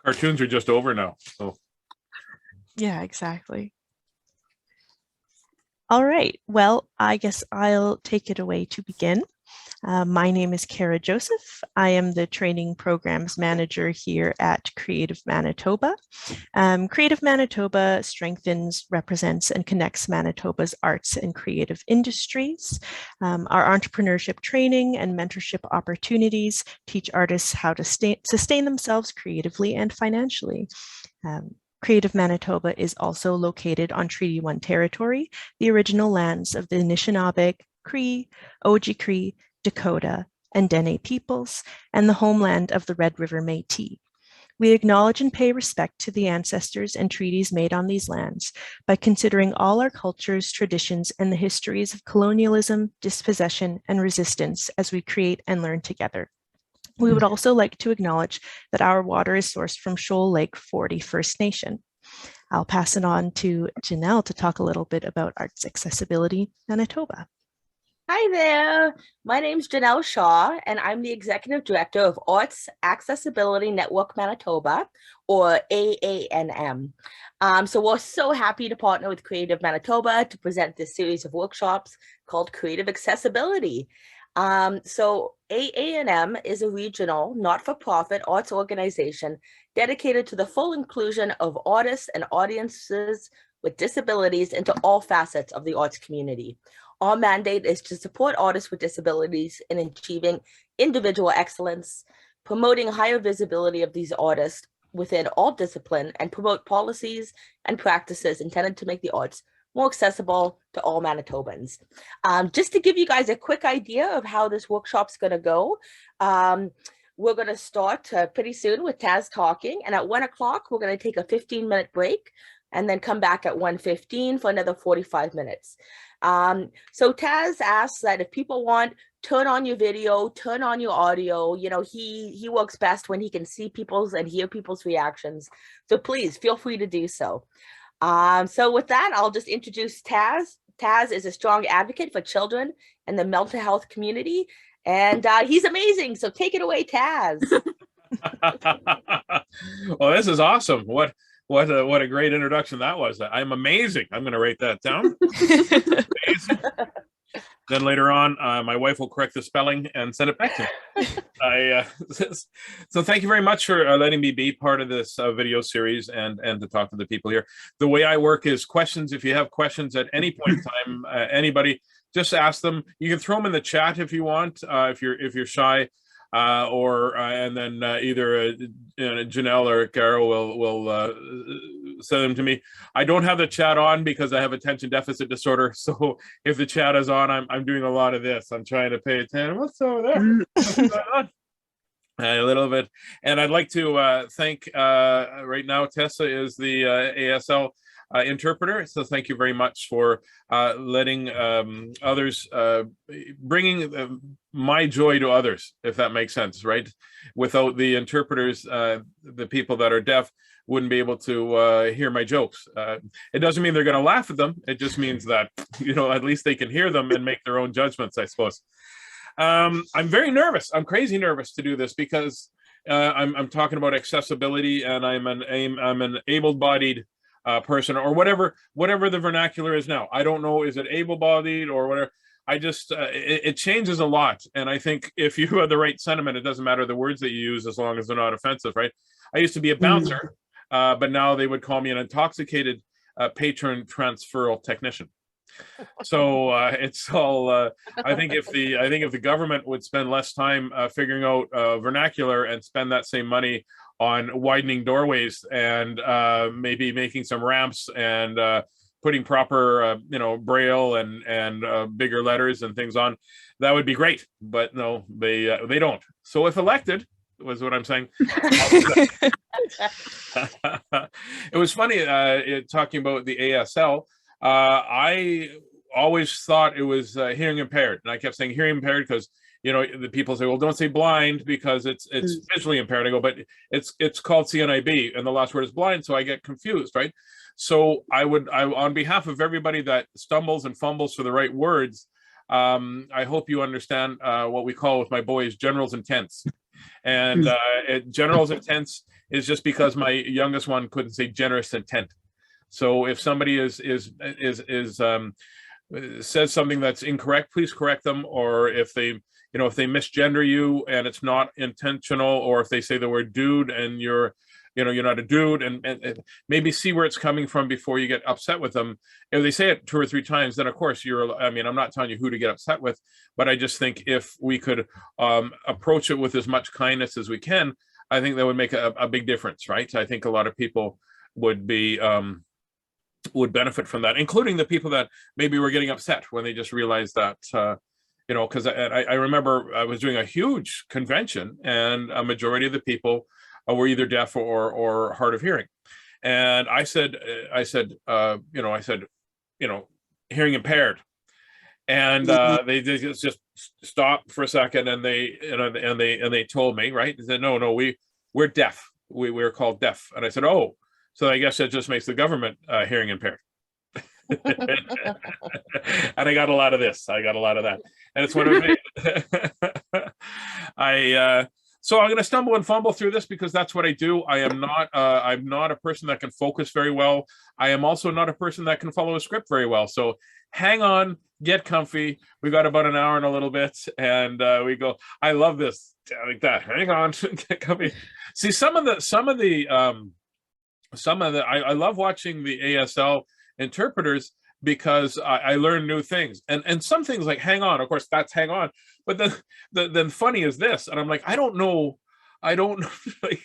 Cartoons are just over now. So Yeah, exactly. All right. Well, I guess I'll take it away to begin. My name is Kara Joseph. I am the training programs manager here at Creative Manitoba. Creative Manitoba strengthens, represents, and connects Manitoba's arts and creative industries. Our entrepreneurship training and mentorship opportunities teach artists how to sustain themselves creatively and financially. Creative Manitoba is also located on Treaty 1 territory, the original lands of the Anishinaabe, Cree, Oji-Cree, Dakota, and Dene peoples, and the homeland of the Red River Métis. We acknowledge and pay respect to the ancestors and treaties made on these lands by considering all our cultures, traditions, and the histories of colonialism, dispossession, and resistance as we create and learn together. We would also like to acknowledge that our water is sourced from Shoal Lake 40 First Nation. I'll pass it on to Janelle to talk a little bit about Arts Accessibility Manitoba. Hi there, my name's Janelle Shaw, and I'm the Executive Director of Arts Accessibility Network Manitoba, or AANM. So we're so happy to partner with Creative Manitoba to present this series of workshops called Creative Accessibility. So AANM is a regional, not-for-profit arts organization dedicated to the full inclusion of artists and audiences with disabilities into all facets of the arts community. Our mandate is to support artists with disabilities in achieving individual excellence, promoting higher visibility of these artists within all discipline, and promote policies and practices intended to make the arts more accessible to all Manitobans. Just to give you guys a quick idea of how this workshop's gonna go, we're gonna start pretty soon with Tazz talking, and at 1 o'clock, we're gonna take a 15-minute break and then come back at 1:15 for another 45 minutes. So Tazz asks that if people want, turn on your video, turn on your audio. You know, he works best when he can see people's and hear people's reactions. So please feel free to do so. So with that, I'll just introduce Tazz. Tazz is a strong advocate for children and the mental health community, and he's amazing. So take it away, Tazz. Well, this is awesome. What a great introduction that was. I'm amazing. I'm going to write that down. Amazing. Then later on, my wife will correct the spelling and send it back to me. So thank you very much for letting me be part of this video series and to talk to the people here. The way I work is questions. If you have questions at any point in time, anybody, just ask them. You can throw them in the chat if you want, if you're shy. And then either Janelle or Carol will send them to me. I don't have the chat on because I have attention deficit disorder. So if the chat is on, I'm doing a lot of this. I'm trying to pay attention. What's over there? What's going on? A little bit. And I'd like to thank right now, Tessa is the ASL interpreter. So thank you very much for letting others, bringing my joy to others, if that makes sense, right? Without the interpreters, the people that are deaf wouldn't be able to hear my jokes. It doesn't mean they're going to laugh at them. It just means that, you know, at least they can hear them and make their own judgments, I suppose. I'm very nervous. I'm crazy nervous to do this because I'm talking about accessibility, and I'm an able-bodied person, or whatever the vernacular is now. I don't know, is it able-bodied or whatever? I just it changes a lot, and I think if you have the right sentiment, it doesn't matter the words that you use as long as they're not offensive, right? I used to be a bouncer, but now they would call me an intoxicated patron transferal technician. So it's all. I think if the government would spend less time figuring out vernacular and spend that same money on widening doorways and maybe making some ramps and putting proper braille and bigger letters and things on, that would be great. But no, they don't. So if elected, was what I'm saying. It was funny talking about the ASL. I always thought it was hearing impaired, and I kept saying hearing impaired because, you know, the people say, well, don't say blind because it's visually impaired. I go, but it's called CNIB, and the last word is blind, so I get confused, right? So I on behalf of everybody that stumbles and fumbles for the right words, I hope you understand what we call with my boys generals intents. And generals intents is just because my youngest one couldn't say generous intent. So if somebody says something that's incorrect, please correct them. Or if they, if they misgender you and it's not intentional, or if they say the word dude and you're not a dude, and maybe see where it's coming from before you get upset with them. If they say it 2 or 3 times, then of course I'm not telling you who to get upset with, but I just think if we could approach it with as much kindness as we can, I think that would make a big difference, right? I think a lot of people would benefit from that, including the people that maybe were getting upset when they just realized that, because I remember I was doing a huge convention and a majority of the people were either deaf or hard of hearing. And I said, hearing impaired. And they just stopped for a second, and they told me, right? They said, no, we're deaf. We're called deaf. And I said, oh, so I guess that just makes the government hearing impaired. And I got a lot of this. I got a lot of that. And it's one of so I'm going to stumble and fumble through this because that's what I do. I'm not a person that can focus very well. I am also not a person that can follow a script very well. So hang on, get comfy. We got about an hour and a little bit, and we go. I love this like that. Hang on, get comfy. See, some of the I love watching the ASL interpreters because I learn new things, and some things like hang on, of course that's hang on, but then funny is this, and I'm like, I don't know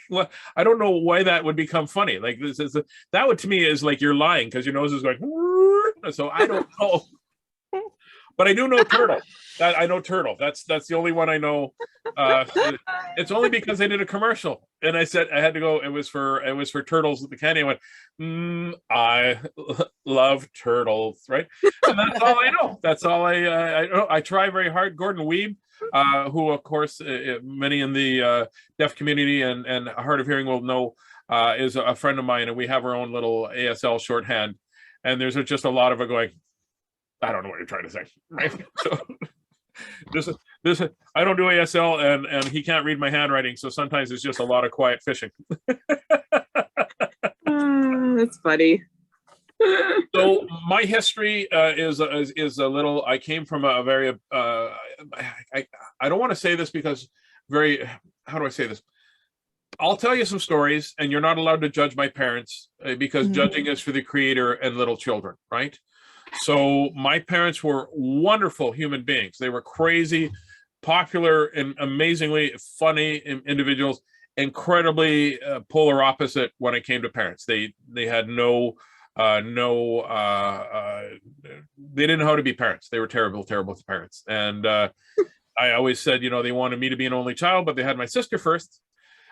why that would become funny. Like that would to me is like you're lying because your nose is going, so I don't know. But I do know turtle. I know turtle. That's the only one I know. It's only because they did a commercial, and I said I had to go. It was for turtles with the candy. I went, I love turtles, right? And that's all I know. That's all I know. I try very hard. Gordon Weeb, who of course many in the deaf community and hard of hearing will know, is a friend of mine, and we have our own little ASL shorthand. And there's just a lot of it going, I don't know what you're trying to say, right? So this I don't do ASL, and he can't read my handwriting, so sometimes it's just a lot of quiet fishing. That's funny. So my history is a little. I came from a very. I don't want to say this because how do I say this? I'll tell you some stories, and you're not allowed to judge my parents because judging is for the creator and little children, right? So my parents were wonderful human beings. They were crazy, popular, and amazingly funny individuals, incredibly polar opposite when it came to parents. They had they didn't know how to be parents. They were terrible parents. And I always said, they wanted me to be an only child, but they had my sister first.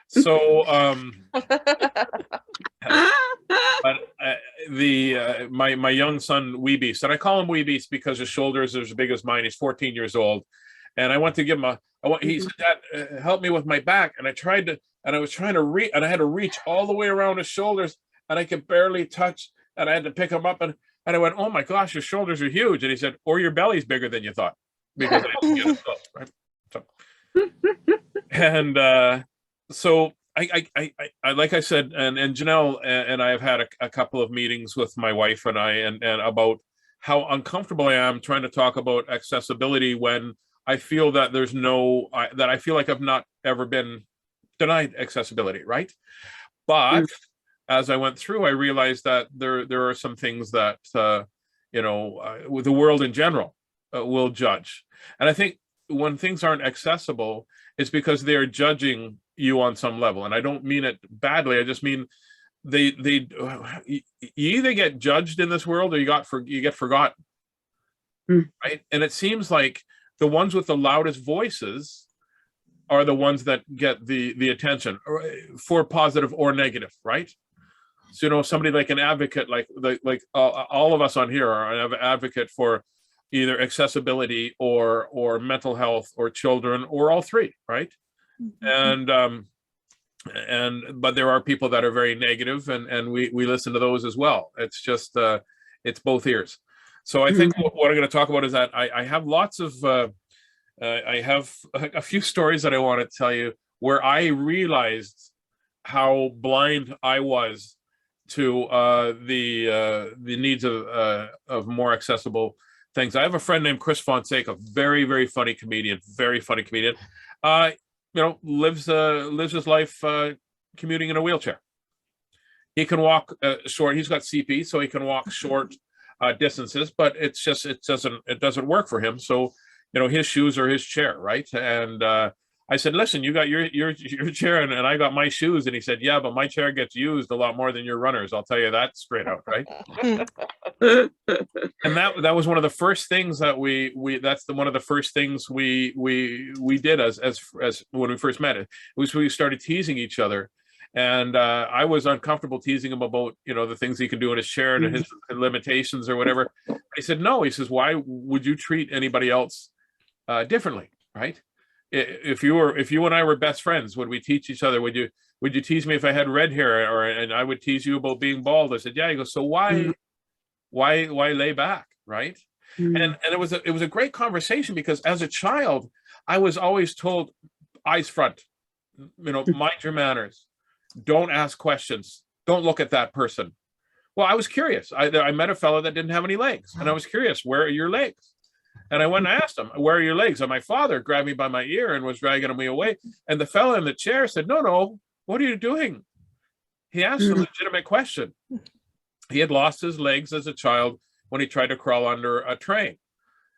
So but my young son Weebeast, and I call him Weebeast because his shoulders are as big as mine. He's 14 years old, and I went to give him he said, Dad, help me with my back, and I was trying to reach, and I had to reach all the way around his shoulders, and I could barely touch, and I had to pick him up, and I went, oh my gosh, your shoulders are huge, and he said, or your belly's bigger than you thought, because I didn't get it close, right? So, and so I like I said, and Janelle and I have had a couple of meetings with my wife and I, and about how uncomfortable I am trying to talk about accessibility when I feel that that I feel like I've not ever been denied accessibility, right? But as I went through, I realized that there are some things that with the world in general will judge, and I think when things aren't accessible, it's because they are judging you on some level, and I don't mean it badly. I just mean you either get judged in this world, or you get forgotten, right? And it seems like the ones with the loudest voices are the ones that get the attention, for positive or negative, right? So somebody like an advocate, like all of us on here are an advocate for either accessibility or mental health or children or all three, right? And but there are people that are very negative, and we listen to those as well. It's just it's both ears. So I think what I'm going to talk about is that I have lots of I have a few stories that I want to tell you where I realized how blind I was to the needs of more accessible things. I have a friend named Chris Fonseca, very, very funny comedian, very funny comedian. Lives his life commuting in a wheelchair. He can walk short. He's got CP, so he can walk short distances, but it doesn't work for him. So, his shoes are his chair, right? And I said, listen, you got your chair and I got my shoes. And he said, yeah, but my chair gets used a lot more than your runners. I'll tell you that straight out, right? And that was one of the first things that one of the first things we did as when we first met. It was we started teasing each other. And I was uncomfortable teasing him about, the things he can do in his chair and his limitations or whatever. He said, no, he says, why would you treat anybody else differently, right? If you and I were best friends, would we teach each other? Would you tease me if I had red hair, and I would tease you about being bald? I said, yeah. He goes, so why lay back, right? And it was a great conversation, because as a child, I was always told, eyes front, mind your manners, don't ask questions, don't look at that person. Well, I was curious. I met a fellow that didn't have any legs, and I was curious, where are your legs? And I went and asked him, where are your legs? And my father grabbed me by my ear and was dragging me away. And the fellow in the chair said, no, what are you doing? He asked a legitimate question. He had lost his legs as a child when he tried to crawl under a train.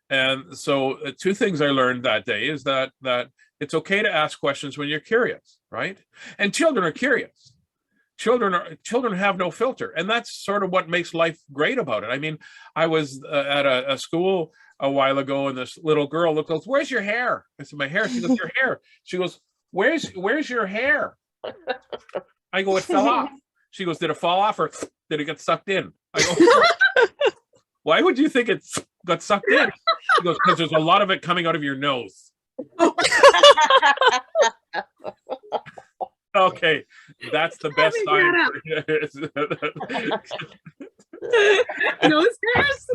And so two things I learned that day is that it's okay to ask questions when you're curious, right? And children are curious. Children have no filter. And that's sort of what makes life great about it. I mean, I was at a school a while ago, and this little girl goes, where's your hair? I said, my hair. She goes, your hair. She goes, where's your hair? I go, it fell off. She goes, did it fall off or did it get sucked in? I go, why would you think it got sucked in? She goes, because there's a lot of it coming out of your nose. Okay, that's the best time. Nose hairs?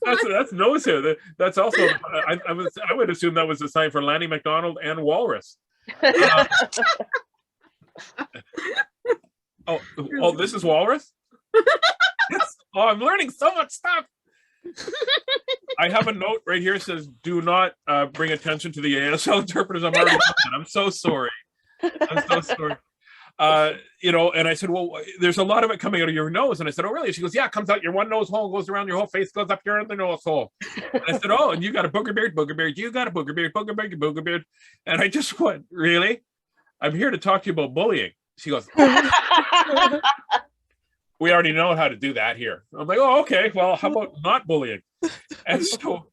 That's nose hair. That's also, I would assume that was a sign for Lanny McDonald and Walrus. Oh, this is Walrus? Yes. Oh, I'm learning so much stuff. I have a note right here that says, do not bring attention to the ASL interpreters. I'm so sorry. I'm so sorry. And I said, well, there's a lot of it coming out of your nose. And I said, oh, really? She goes, yeah, it comes out your one nose hole, goes around your whole face, goes up your other nose hole. And I said, oh, and you got a booger beard, you got a booger beard. And I just went, really? I'm here to talk to you about bullying. She goes, we already know how to do that here. I'm like, oh, okay, well, how about not bullying? And so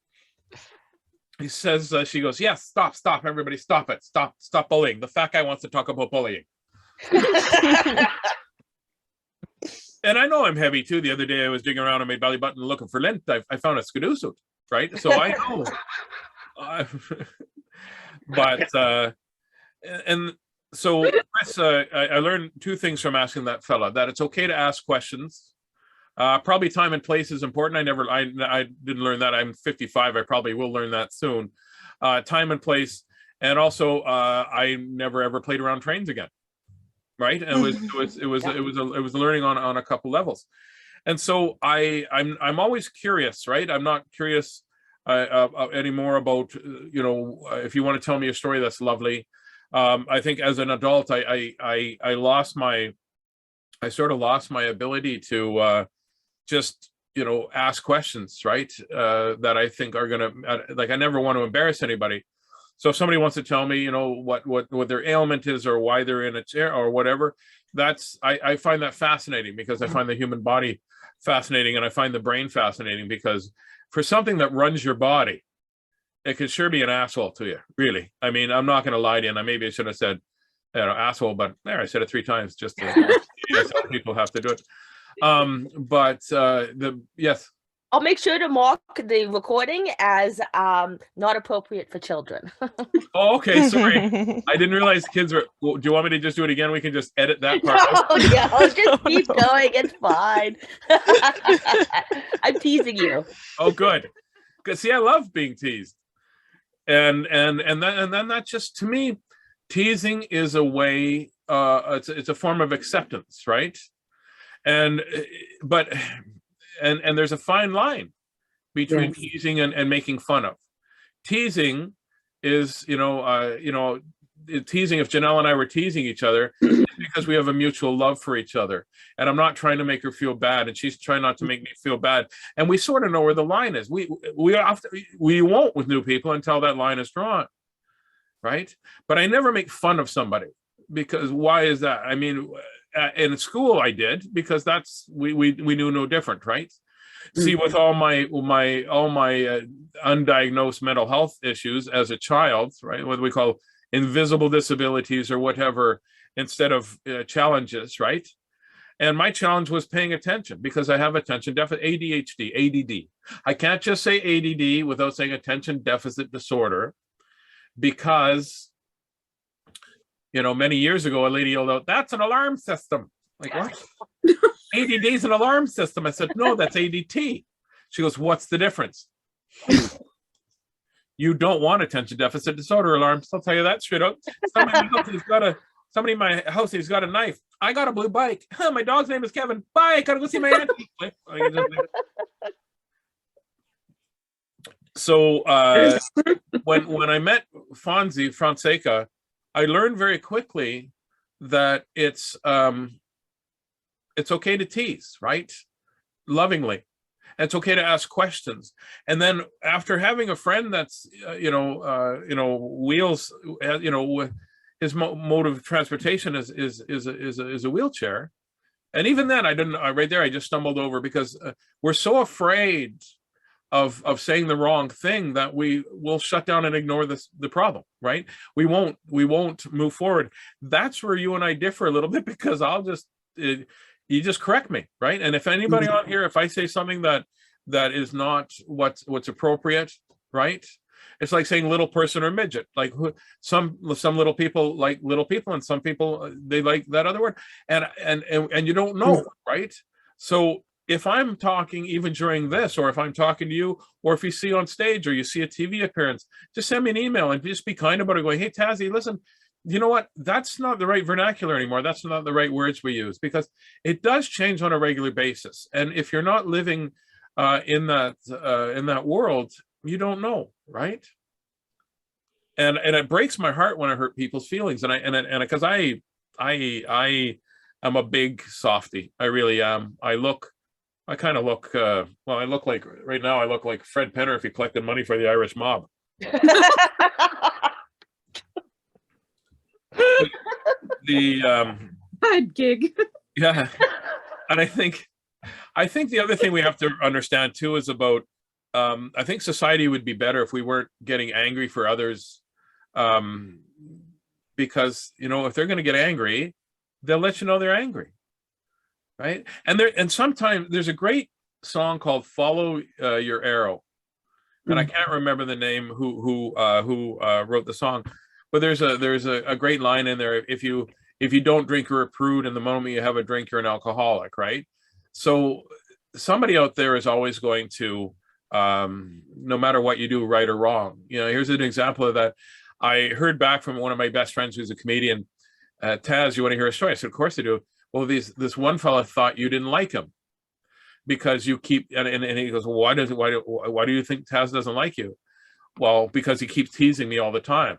he says, she goes, yes, stop, everybody, stop it. Stop bullying. The fat guy wants to talk about bullying. And I know I'm heavy too. The other day I was digging around on my belly button looking for lint. I found a skidoo suit, right? So I know. And so Chris, I learned two things from asking that fella: that it's okay to ask questions. Probably time and place is important. I didn't learn that. I'm 55. I probably will learn that soon. Time and place, and also I never ever played around trains again. Right, and it was a learning on a couple levels, and so I'm always curious, right? I'm not curious anymore about if you want to tell me a story, that's lovely. I think as an adult, I sort of lost my ability to just ask questions, right? That I think are gonna I never want to embarrass anybody. So if somebody wants to tell me, what their ailment is or why they're in a chair or whatever, I find that fascinating, because I find the human body fascinating, and I find the brain fascinating, because for something that runs your body, it could sure be an asshole to you, really. I mean, I'm not going to lie to you, and maybe I should have said, asshole, but there, I said it 3 times just to people have to do it. Yes. I'll make sure to mark the recording as not appropriate for children. Oh, okay. Sorry. I didn't realize kids were. Well, do you want me to just do it again? We can just edit that part. No, just keep going. It's fine. I'm teasing you. Oh, good. See, I love being teased. And then that just, to me, teasing is a way, it's a form of acceptance, right? And there's a fine line between Yes. teasing and making fun of. Teasing is, teasing, if Janelle and I were teasing each other, it's because we have a mutual love for each other. And I'm not trying to make her feel bad, and she's trying not to make me feel bad. And we sort of know where the line is. We won't with new people until that line is drawn, right? But I never make fun of somebody, because why is that? I mean, in school I did, because that's we knew no different, right? See, with all my undiagnosed mental health issues as a child, right, what we call invisible disabilities or whatever, instead of challenges, right? And my challenge was paying attention, because I have attention deficit, ADHD, ADD. I can't just say ADD without saying attention deficit disorder, because, many years ago, a lady yelled out, "That's an alarm system." Like, what? ADD is an alarm system. I said, "No, that's ADT." She goes, "What's the difference?" You don't want attention deficit disorder alarms. I'll tell you that straight out. Somebody in my house has got a knife. I got a blue bike. My dog's name is Kevin. Bye. Gotta go see my auntie. So when I met Fonseca, I learned very quickly that it's okay to tease, right? Lovingly. And it's okay to ask questions. And then after having a friend that's, wheels, his mode of transportation is a wheelchair. And even then, right there, I just stumbled over, because we're so afraid of saying the wrong thing that we will shut down and ignore the problem, right? We won't move forward. That's where you and I differ a little bit, because you just correct me, right? And if anybody on here, if I say something that is not what's appropriate, right? It's like saying little person or midget. Like some little people like little people, and some people they like that other word, and you don't know, right? So if I'm talking even during this, or if I'm talking to you, or if you see on stage, or you see a TV appearance, just send me an email and just be kind about it, going, "Hey, Tazzy, listen, you know what? That's not the right vernacular anymore. That's not the right words we use," because it does change on a regular basis. And if you're not living in that world, you don't know, right? And it breaks my heart when I hurt people's feelings. And because I am a big softie. I really am. I kind of look. I look like, right now, I look like Fred Penner if he collected money for the Irish mob. Bad gig. Yeah. And I think the other thing we have to understand too is about, I think society would be better if we weren't getting angry for others, because, if they're going to get angry, they'll let you know they're angry, right? And sometimes there's a great song called "Follow Your Arrow," and I can't remember the name who wrote the song, but there's a great line in there. If you don't drink, you're a prude, and the moment you have a drink, you're an alcoholic, right? So somebody out there is always going to, no matter what you do, right or wrong. Here's an example of that. I heard back from one of my best friends who's a comedian. "Taz, you want to hear a story?" I said, "Of course I do." "Well, this one fella thought you didn't like him because you keep," and he goes, "Well, why do you think Taz doesn't like you?" "Well, because he keeps teasing me all the time."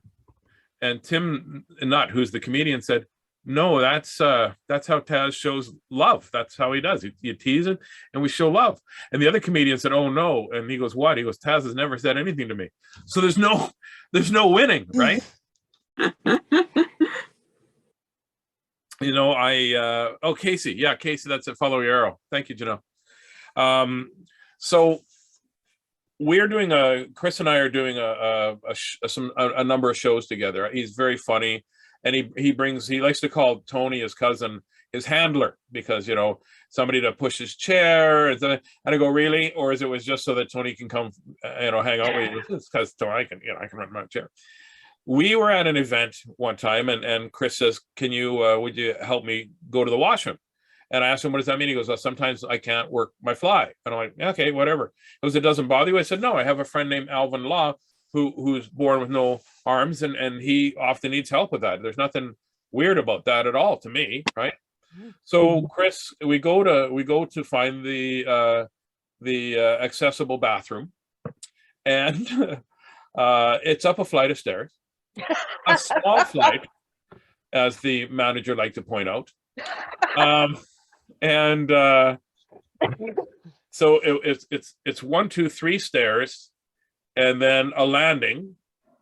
And Tim Nutt, who's the comedian, said, "No, that's how Taz shows love. That's how he does. You tease it, and we show love." And the other comedian said, "Oh no," and he goes, "What?" He goes, "Taz has never said anything to me." So there's no winning, right? Casey, that's it. "Follow Your Arrow." Thank you, Janelle. So we're doing Chris and I are doing a number of shows together. He's very funny. And he likes to call Tony, his cousin, his handler, because, somebody to push his chair. And I go, "Really? Or is it was just so that Tony can come, hang out with you?" "It's because I can run my chair." We were at an event one time, and Chris says, would you help me go to the washroom? And I asked him, "What does that mean?" He goes, "Well, sometimes I can't work my fly." And I'm like, "Okay, whatever." He goes, "It doesn't bother you?" I said, "No, I have a friend named Alvin Law who's born with no arms, and he often needs help with that. There's nothing weird about that at all to me, right? So Chris, we go to find the accessible bathroom, and it's up a flight of stairs, a small flight, as the manager liked to point out. And so it's 1, 2, 3 stairs, and then a landing,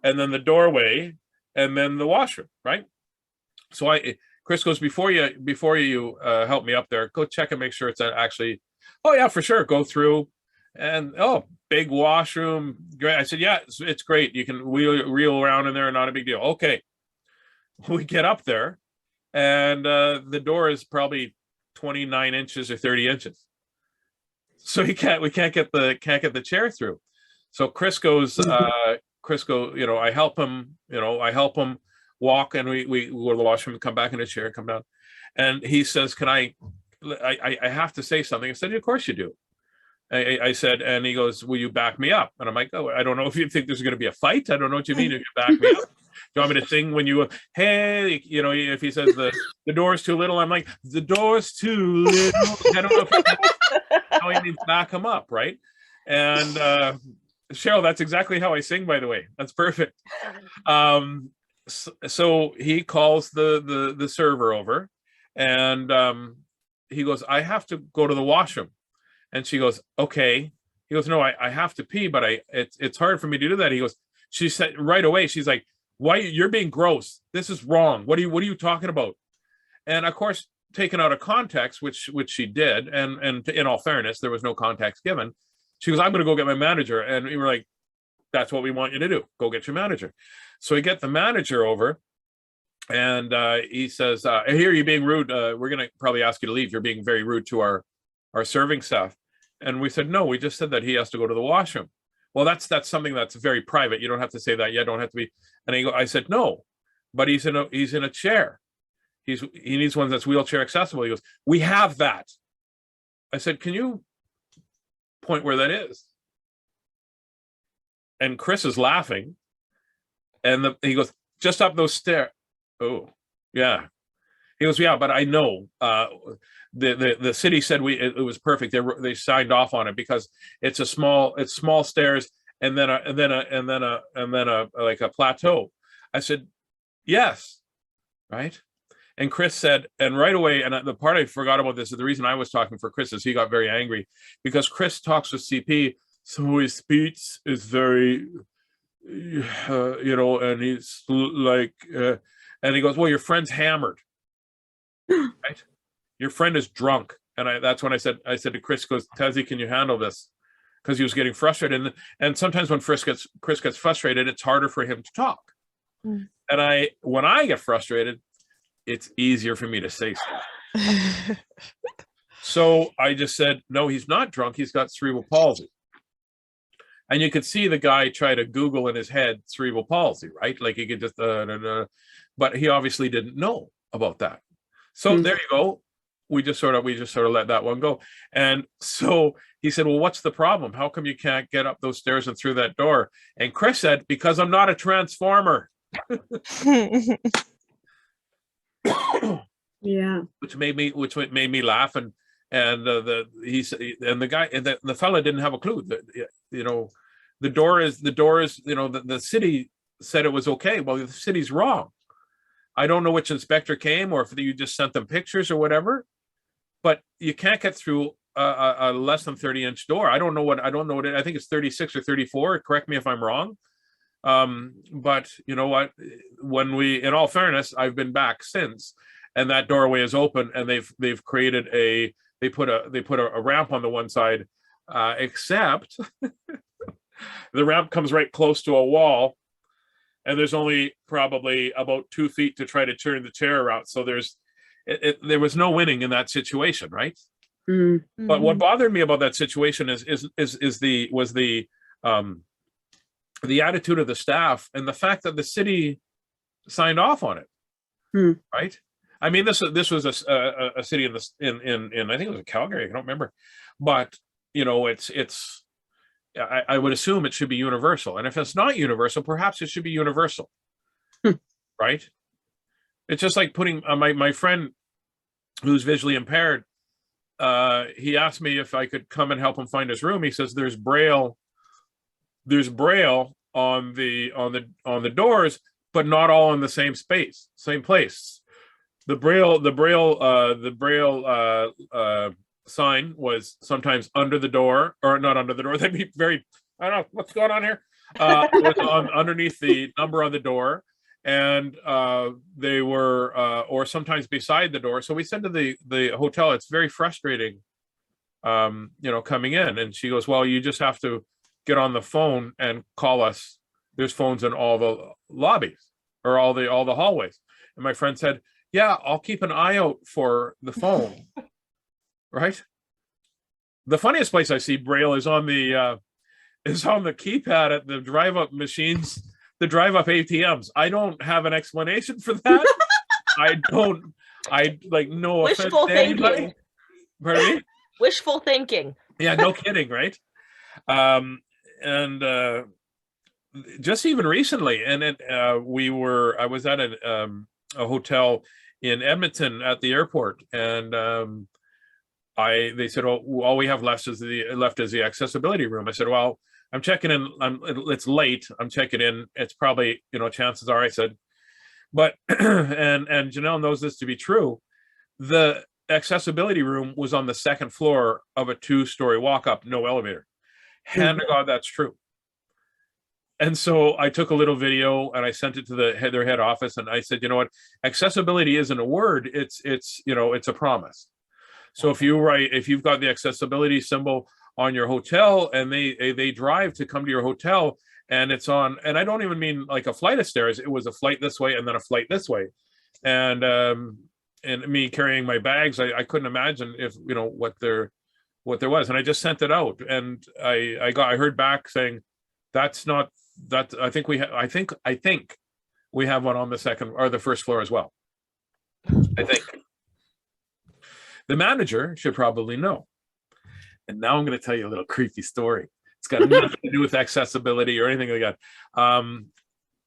and then the doorway, and then the washroom, right? So Chris goes, before you help me up there, go check and make sure it's actually, oh yeah, for sure, go through, and oh, big washroom, great. I said, yeah, it's great. You can reel around in there, not a big deal. Okay. We get up there, and the door is probably 29 inches or 30 inches. So we can't get the chair through. So Chris goes, I help him walk, and we go to the washroom, come back in the chair, come down. And he says, can I have to say something. I said, of course you do. I said, and he goes, will you back me up? And I'm like, oh, I don't know if you think there's going to be a fight. I don't know what you mean if you back me up. Do you want me to sing when you, hey, if he says the door's too little, I'm like, the door's too little. I don't know how he needs to back him up, right? And Cheryl, that's exactly how I sing, by the way. That's perfect. So he calls the server over, and he goes, I have to go to the washroom. And she goes, okay. He goes, no, I have to pee, but it's hard for me to do that. He goes, she said right away, she's like, why, you're being gross. This is wrong. What are you talking about? And of course, taken out of context, which she did, and in all fairness, there was no context given. She goes, I'm going to go get my manager. And we were like, that's what we want you to do. Go get your manager. So we get the manager over, and he says, I hear you being rude. We're going to probably ask you to leave. You're being very rude to our serving staff. And we said, no, we just said that he has to go to the washroom. Well, that's something that's very private. You don't have to say that. You don't have to be. And I said, no, but he's in a chair. He needs one that's wheelchair accessible. He goes, we have that. I said, can you point where that is? And Chris is laughing. And he goes, just up those stairs. Oh, yeah. He goes, yeah, but I know. The city said it was perfect. They signed off on it because it's small stairs and then a like a plateau. I said, yes, right. And Chris said, and right away, and the part I forgot about this is the reason I was talking for Chris is he got very angry because Chris talks with CP, so his speech is very, and he's like, and he goes, well, your friend's hammered, right? Your friend is drunk. And that's when I said to Chris, goes, Tazzy, can you handle this? Because he was getting frustrated. And sometimes when Chris gets frustrated, it's harder for him to talk. Mm. And when I get frustrated, it's easier for me to say stuff. So I just said, no, he's not drunk. He's got cerebral palsy. And you could see the guy try to Google in his head cerebral palsy, right? Like he could just, but he obviously didn't know about that. So there you go. We just sort of let that one go. And so he said, well, what's the problem? How come you can't get up those stairs and through that door? And Chris said, because I'm not a transformer. Yeah. Which made me laugh. And the fella didn't have a clue that, the door is, the city said it was okay. Well, the city's wrong. I don't know which inspector came or if you just sent them pictures or whatever. But you can't get through a less than 30-inch door. I don't know what I think it's 36 or 34. Correct me if I'm wrong. But you know what? In all fairness, I've been back since, and that doorway is open, and they've created they put a ramp on the one side, except the ramp comes right close to a wall, and there's only probably about 2 feet to try to turn the chair around. So there was no winning in that situation, right? Mm-hmm. But what bothered me about that situation was the attitude of the staff and the fact that the city signed off on it, right? I mean, this was a city in I think it was Calgary. I don't remember, but it's I would assume it should be universal. And if it's not universal, perhaps it should be universal, right? It's just like putting my friend who's visually impaired. He asked me if I could come and help him find his room. He says there's braille on the doors, but not all in the same place. The braille sign was sometimes under the door, or not under the door. That'd be very, I don't know what's going on here. It was underneath the number on the door, and they were or sometimes beside the door. So we said to the hotel, it's very frustrating, coming in. And she goes, well, you just have to get on the phone and call us. There's phones in all the lobbies or all the hallways. And my friend said, yeah, I'll keep an eye out for the phone. Right. The funniest place I see braille is on the keypad at the drive-up machines, the drive-up ATMs. I don't have an explanation for that. No Wishful thinking. Pardon me? Wishful thinking. Yeah, no kidding, right? Just even recently, and I was at a hotel in Edmonton at the airport, and they said, oh, all we have left is the accessibility room. I said, well, I'm checking in. It's late. I'm checking in. It's probably, chances are, I said, but, and Janelle knows this to be true. The accessibility room was on the second floor of a 2-story walk up, no elevator. Hand to God, that's true. And so I took a little video and I sent it to their head office, and I said, you know what, accessibility isn't a word. It's a promise. So if you've got the accessibility symbol on your hotel, and they drive to come to your hotel, and it's on, and I don't even mean like a flight of stairs. It was a flight this way and then a flight this way. And me carrying my bags, I couldn't imagine if, what there was. And I just sent it out, and I heard back saying, that's not that. I think we have one on the second or the first floor as well. I think. The manager should probably know. And now I'm going to tell you a little creepy story. It's got nothing to do with accessibility or anything like that.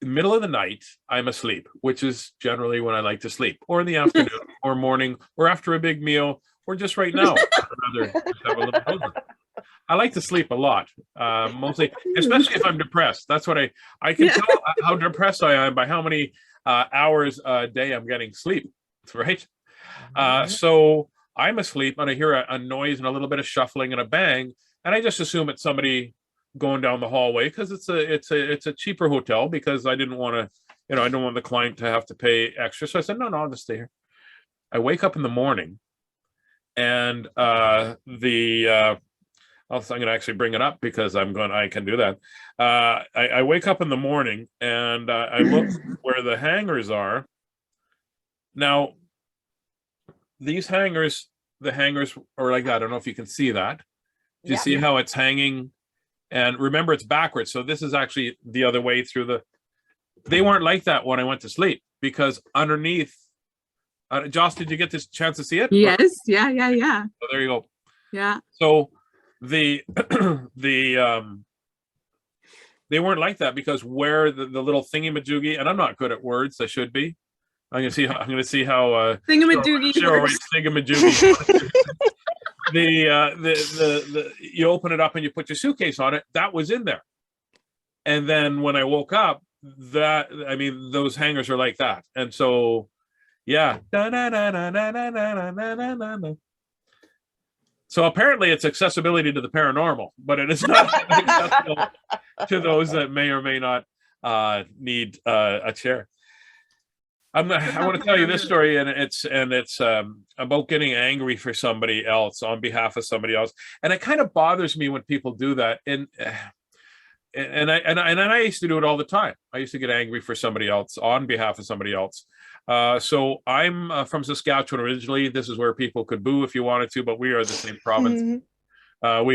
Middle of the night, I'm asleep, which is generally when I like to sleep, or in the afternoon, or morning, or after a big meal, or just right now. I like to sleep a lot, mostly, especially if I'm depressed. That's what I can tell how depressed I am by how many hours a day I'm getting sleep, right? So I'm asleep and I hear a noise and a little bit of shuffling and a bang, and I just assume it's somebody going down the hallway, because it's a cheaper hotel, because I didn't want to, I don't want the client to have to pay extra. So I said, no, I'll just stay here. I wake up in the morning, and I'm going to actually bring it up because I can do that. I wake up in the morning, and I look where the hangers are. Now, these hangers, the hangers are like that. I don't know if you can see that. Do you see how it's hanging? And remember, it's backwards. So this is actually the other way through they weren't like that when I went to sleep, because underneath, Joss, did you get this chance to see it? Yes. Yeah. So there you go. Yeah. So they weren't like that, because where the little thingy-majoogie, and I'm not good at words, I should be. I'm gonna see how thingamajoogie. Thingamajoogie. the you open it up and you put your suitcase on it. That was in there. And then when I woke up, those hangers are like that. And so, yeah. So apparently it's accessibility to the paranormal, but it is not accessible to those that may or may not need a chair. I want to tell you this story, and it's about getting angry for somebody else on behalf of somebody else, and it kind of bothers me when people do that. And I used to do it all the time. I used to get angry for somebody else on behalf of somebody else. So I'm from Saskatchewan originally. This is where people could boo if you wanted to, but we are the same province. Mm-hmm.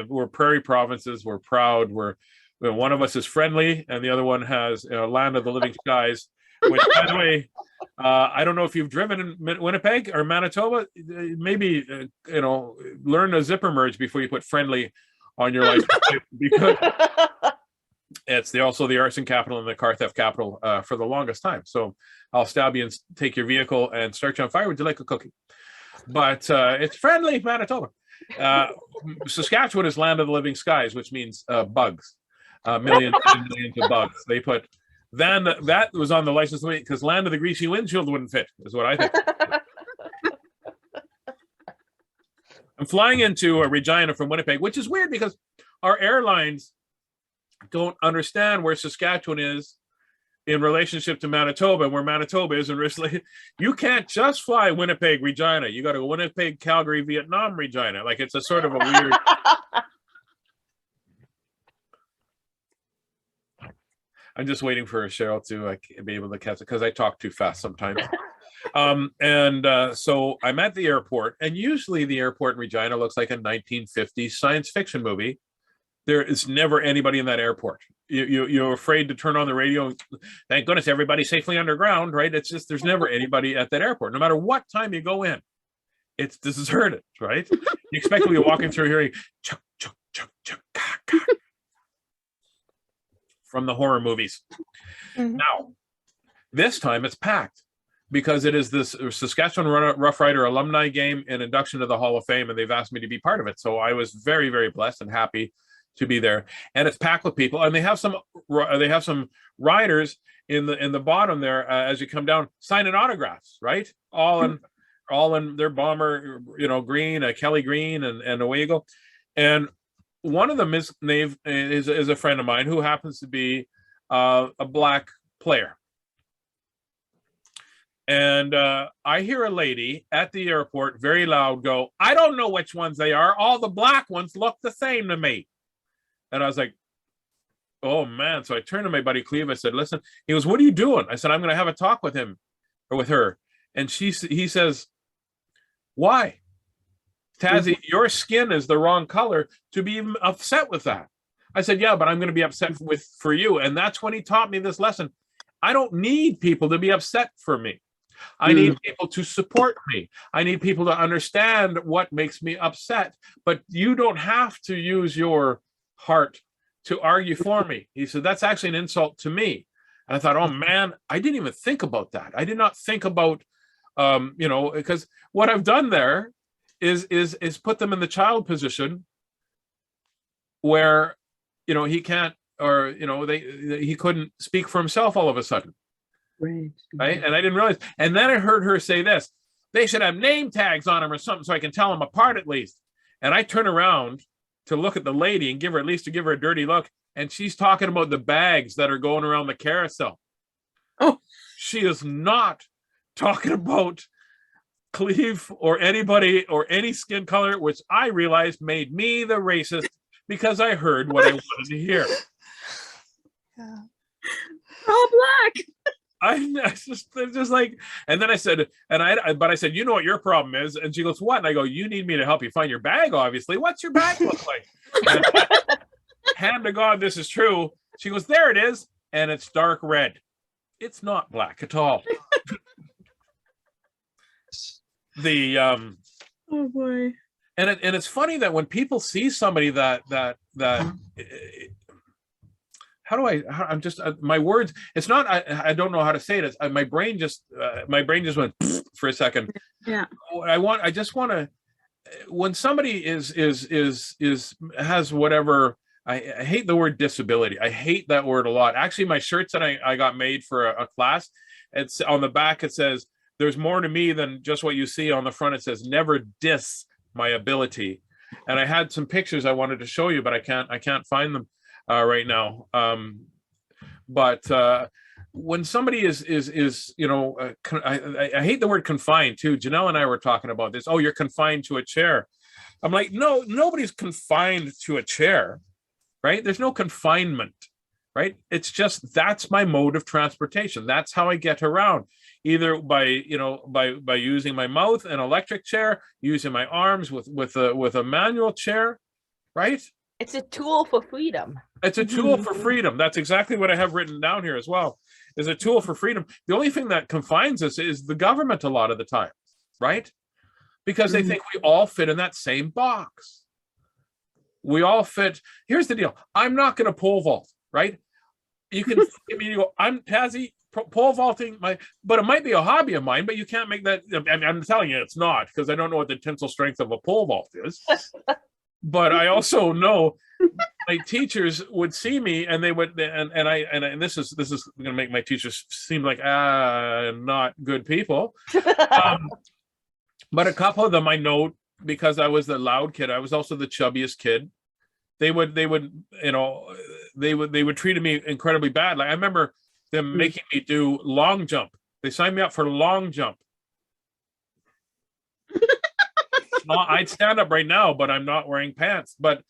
We're prairie provinces. We're proud. One of us is friendly, and the other one has land of the living skies. Which, by the way, I don't know if you've driven in Winnipeg or Manitoba. Maybe learn a zipper merge before you put friendly on your license plate because it's also the arson capital and the car theft capital for the longest time. So I'll stab you and take your vehicle and start you on fire. Would you like a cookie? But it's friendly Manitoba. Saskatchewan is land of the living skies, which means bugs, millions and millions of bugs. They put then that was on the license plate because land of the greasy windshield wouldn't fit, is what I think. I'm flying into Regina from Winnipeg, which is weird because our airlines don't understand where Saskatchewan is in relationship to Manitoba, where Manitoba is in relation. You can't just fly Winnipeg, Regina. You got to go Winnipeg, Calgary, Vietnam, Regina. Like it's a sort of a weird. I'm just waiting for Cheryl to be able to catch it because I talk too fast sometimes. So I'm at the airport, and usually the airport in Regina looks like a 1950s science fiction movie. There is never anybody in that airport. You're afraid to turn on the radio. Thank goodness everybody's safely underground, right? It's just there's never anybody at that airport. No matter what time you go in, it's deserted, right? You expect to be walking through hearing chuk, chuk, chuk, chuk, ka, ka, from the horror movies. Mm-hmm. Now, this time it's packed because it is this Saskatchewan Rough Rider alumni game and induction to the Hall of Fame, and they've asked me to be part of it. So I was very, very blessed and happy to be there. And it's packed with people, and they have some riders in the bottom there as you come down signing autographs, right? All in their bomber, green, Kelly green, and away you go. And one of them is a friend of mine who happens to be a Black player. And I hear a lady at the airport very loud go, "I don't know which ones they are. All the Black ones look the same to me." And I was like, oh man. So I turned to my buddy Cleve. I said, "Listen." He goes, "What are you doing?" I said, "I'm going to have a talk with him or with her." And he says, "Why? Tazzy, your skin is the wrong color to be upset with that." I said, "Yeah, but I'm going to be upset for you." And that's when he taught me this lesson. I don't need people to be upset for me. I need people to support me. I need people to understand what makes me upset. But you don't have to use your heart to argue for me. He said, "That's actually an insult to me." And I thought, oh man, I didn't even think about that. I did not think about, because what I've done there is put them in the child position where, he can't, or, he couldn't speak for himself all of a sudden. Right. And I didn't realize. And then I heard her say this: "They should have name tags on them or something so I can tell them apart at least." And I turn around to look at the lady and give her a dirty look. And she's talking about the bags that are going around the carousel. Oh, she is not talking about Cleve or anybody or any skin color, which I realized made me the racist because I heard what I wanted to hear. Yeah. All Black. I just like, and then I said, but I said, "You know what your problem is?" And she goes, "What?" And I go, "You need me to help you find your bag, obviously. What's your bag look like?" Hand to God, this is true. She goes, "There it is." And it's dark red. It's not black at all. Oh boy. And it's funny that when people see somebody that I'm just my words, it's not, I don't know how to say it. My brain just went for a second. Yeah. I just want to, when somebody has whatever, I hate the word disability. I hate that word a lot. Actually, my shirts that I got made for a class, it's on the back, it says, "There's more to me than just what you see." On the front, it says, "Never diss my ability." And I had some pictures I wanted to show you, but I can't find them right now. But when somebody is I hate the word confined too. Janelle and I were talking about this. "Oh, you're confined to a chair." I'm like, no, nobody's confined to a chair, right? There's no confinement, right? It's just, that's my mode of transportation. That's how I get around, either by using my mouth, an electric chair, using my arms with a manual chair, right? It's a tool for freedom. It's a tool for freedom. That's exactly what I have written down here as well, is a tool for freedom. The only thing that confines us is the government a lot of the time, right? Because they think we all fit in that same box. We all fit. Here's the deal. I'm not going to pole vault, right? You can, you go, I'm Tazzy, pole vaulting, but it might be a hobby of mine, but you can't make that. I'm telling you, it's not, because I don't know what the tensile strength of a pole vault is. But I also know my teachers would see me, and they would, and this is going to make my teachers seem like not good people. But a couple of them I know, because I was the loud kid. I was also the chubbiest kid. They would treat me incredibly bad. Like, I remember them making me do long jump. They signed me up for long jump. I'd stand up right now, but I'm not wearing pants. But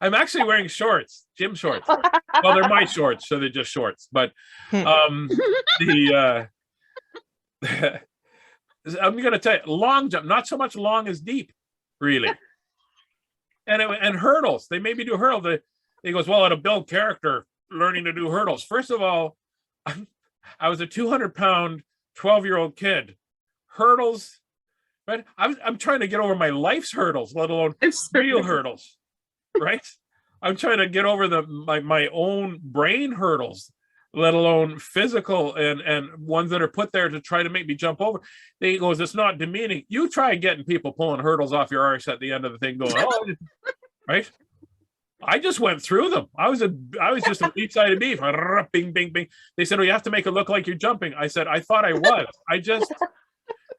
I'm actually wearing shorts, gym shorts. Well, they're my shorts, so they're just shorts. But I'm going to tell you, long jump, not so much long as deep, really. And hurdles. They made me do hurdles. He goes, well, it'll build character learning to do hurdles. First of all, I was a 200-pound, 12-year-old kid. Hurdles, right? I'm trying to get over my life's hurdles, let alone real hurdles, right? I'm trying to get over my own brain hurdles, let alone physical and ones that are put there to try to make me jump over. He goes, it's not demeaning. You try getting people pulling hurdles off your arse at the end of the thing going, oh, right? I just went through them. I was just a beach side of beef. Bing, bing, bing. They said, oh, you have to make it look like you're jumping. I said, I thought I was. I just,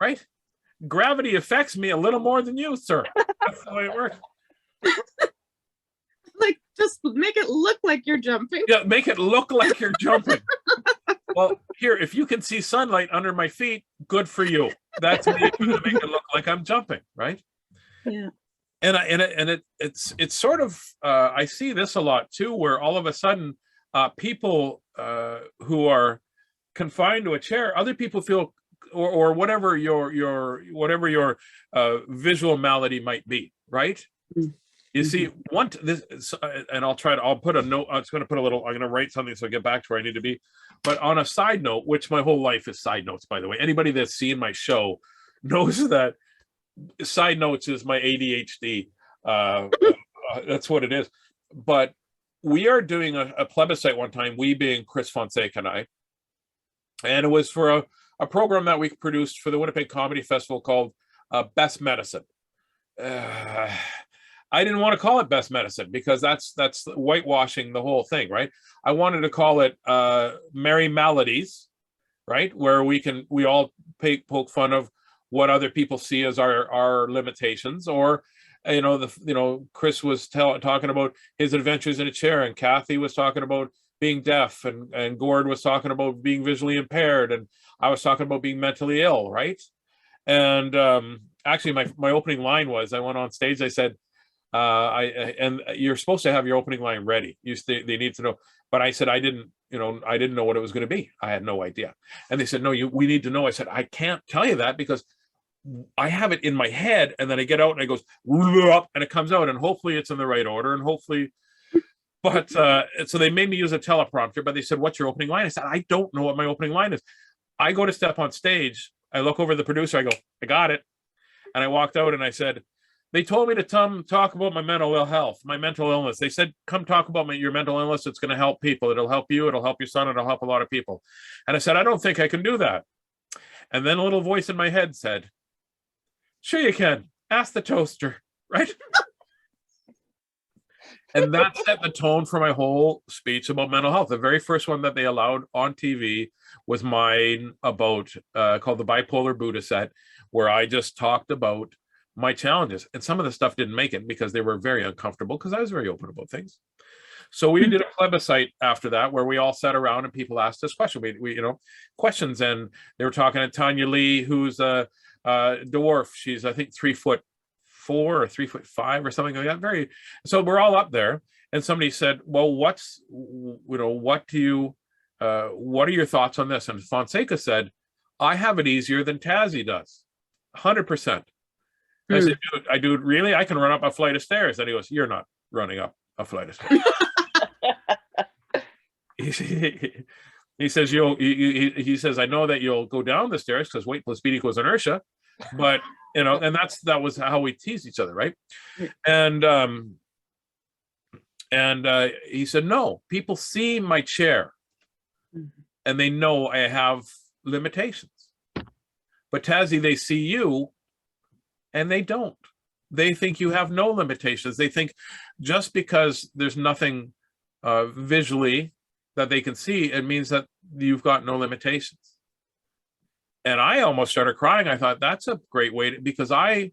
right? Gravity affects me a little more than you, sir. That's the way it works. Like, just make it look like you're jumping. Yeah, make it look like you're jumping. Well, here, if you can see sunlight under my feet, good for you. That's me to make it look like I'm jumping, right? Yeah. And it's sort of I see this a lot too, where all of a sudden people who are confined to a chair, other people feel, or whatever your visual malady might be, right? Mm-hmm. You see, and I'll put a note. I'm going to write something so I get back to where I need to be. But on a side note, which my whole life is side notes, by the way, anybody that's seen my show knows that side notes is my ADHD. That's what it is. But we are doing a plebiscite one time, we being Chris Fonseca and I, and it was for a program that we produced for the Winnipeg Comedy Festival called Best Medicine. I didn't want to call it Best Medicine because that's whitewashing the whole thing, right? I wanted to call it Merry Maladies, right? Where we all poke fun of what other people see as our limitations, or Chris was talking about his adventures in a chair, and Kathy was talking about being deaf, and Gord was talking about being visually impaired, and I was talking about being mentally ill, right? And actually, my opening line was, I went on stage, I said, and you're supposed to have your opening line ready. They need to know, but I said I didn't know what it was going to be. I had no idea, and they said, no, we need to know. I said, I can't tell you that because I have it in my head, and then I get out and it goes and it comes out, and hopefully it's in the right order, and hopefully. But so they made me use a teleprompter, but they said, what's your opening line? I said, I don't know what my opening line is. I go to step on stage. I look over at the producer. I go, I got it. And I walked out and I said, they told me to talk about my mental illness. They said, come talk about your mental illness. It's going to help people. It'll help you. It'll help your son. It'll help a lot of people. And I said, I don't think I can do that. And then a little voice in my head said, sure you can. Ask the toaster, right? And that set the tone for my whole speech about mental health. The very first one that they allowed on TV was mine about called the Bipolar Buddha Set, where I just talked about my challenges. And some of the stuff didn't make it because they were very uncomfortable, because I was very open about things. So we did a plebiscite after that, where we all sat around and people asked us questions. We questions, and they were talking to Tanya Lee, who's a dwarf. She's, I think, 3'4" or 3'5" or something like that. So we're all up there, and somebody said, well, what are your thoughts on this? And Fonseca said, I have it easier than Tazzy does, 100%. I said, dude, I do, really? I can run up a flight of stairs. And he goes, you're not running up a flight of stairs. He says, he says, I know that you'll go down the stairs because weight plus speed equals inertia, But and that was how we teased each other, right? And he said, no, people see my chair and they know I have limitations. But Tazzy, they see you and they don't. They think you have no limitations. They think just because there's nothing visually that they can see, it means that you've got no limitations. And I almost started crying. I thought that's a great way to, because I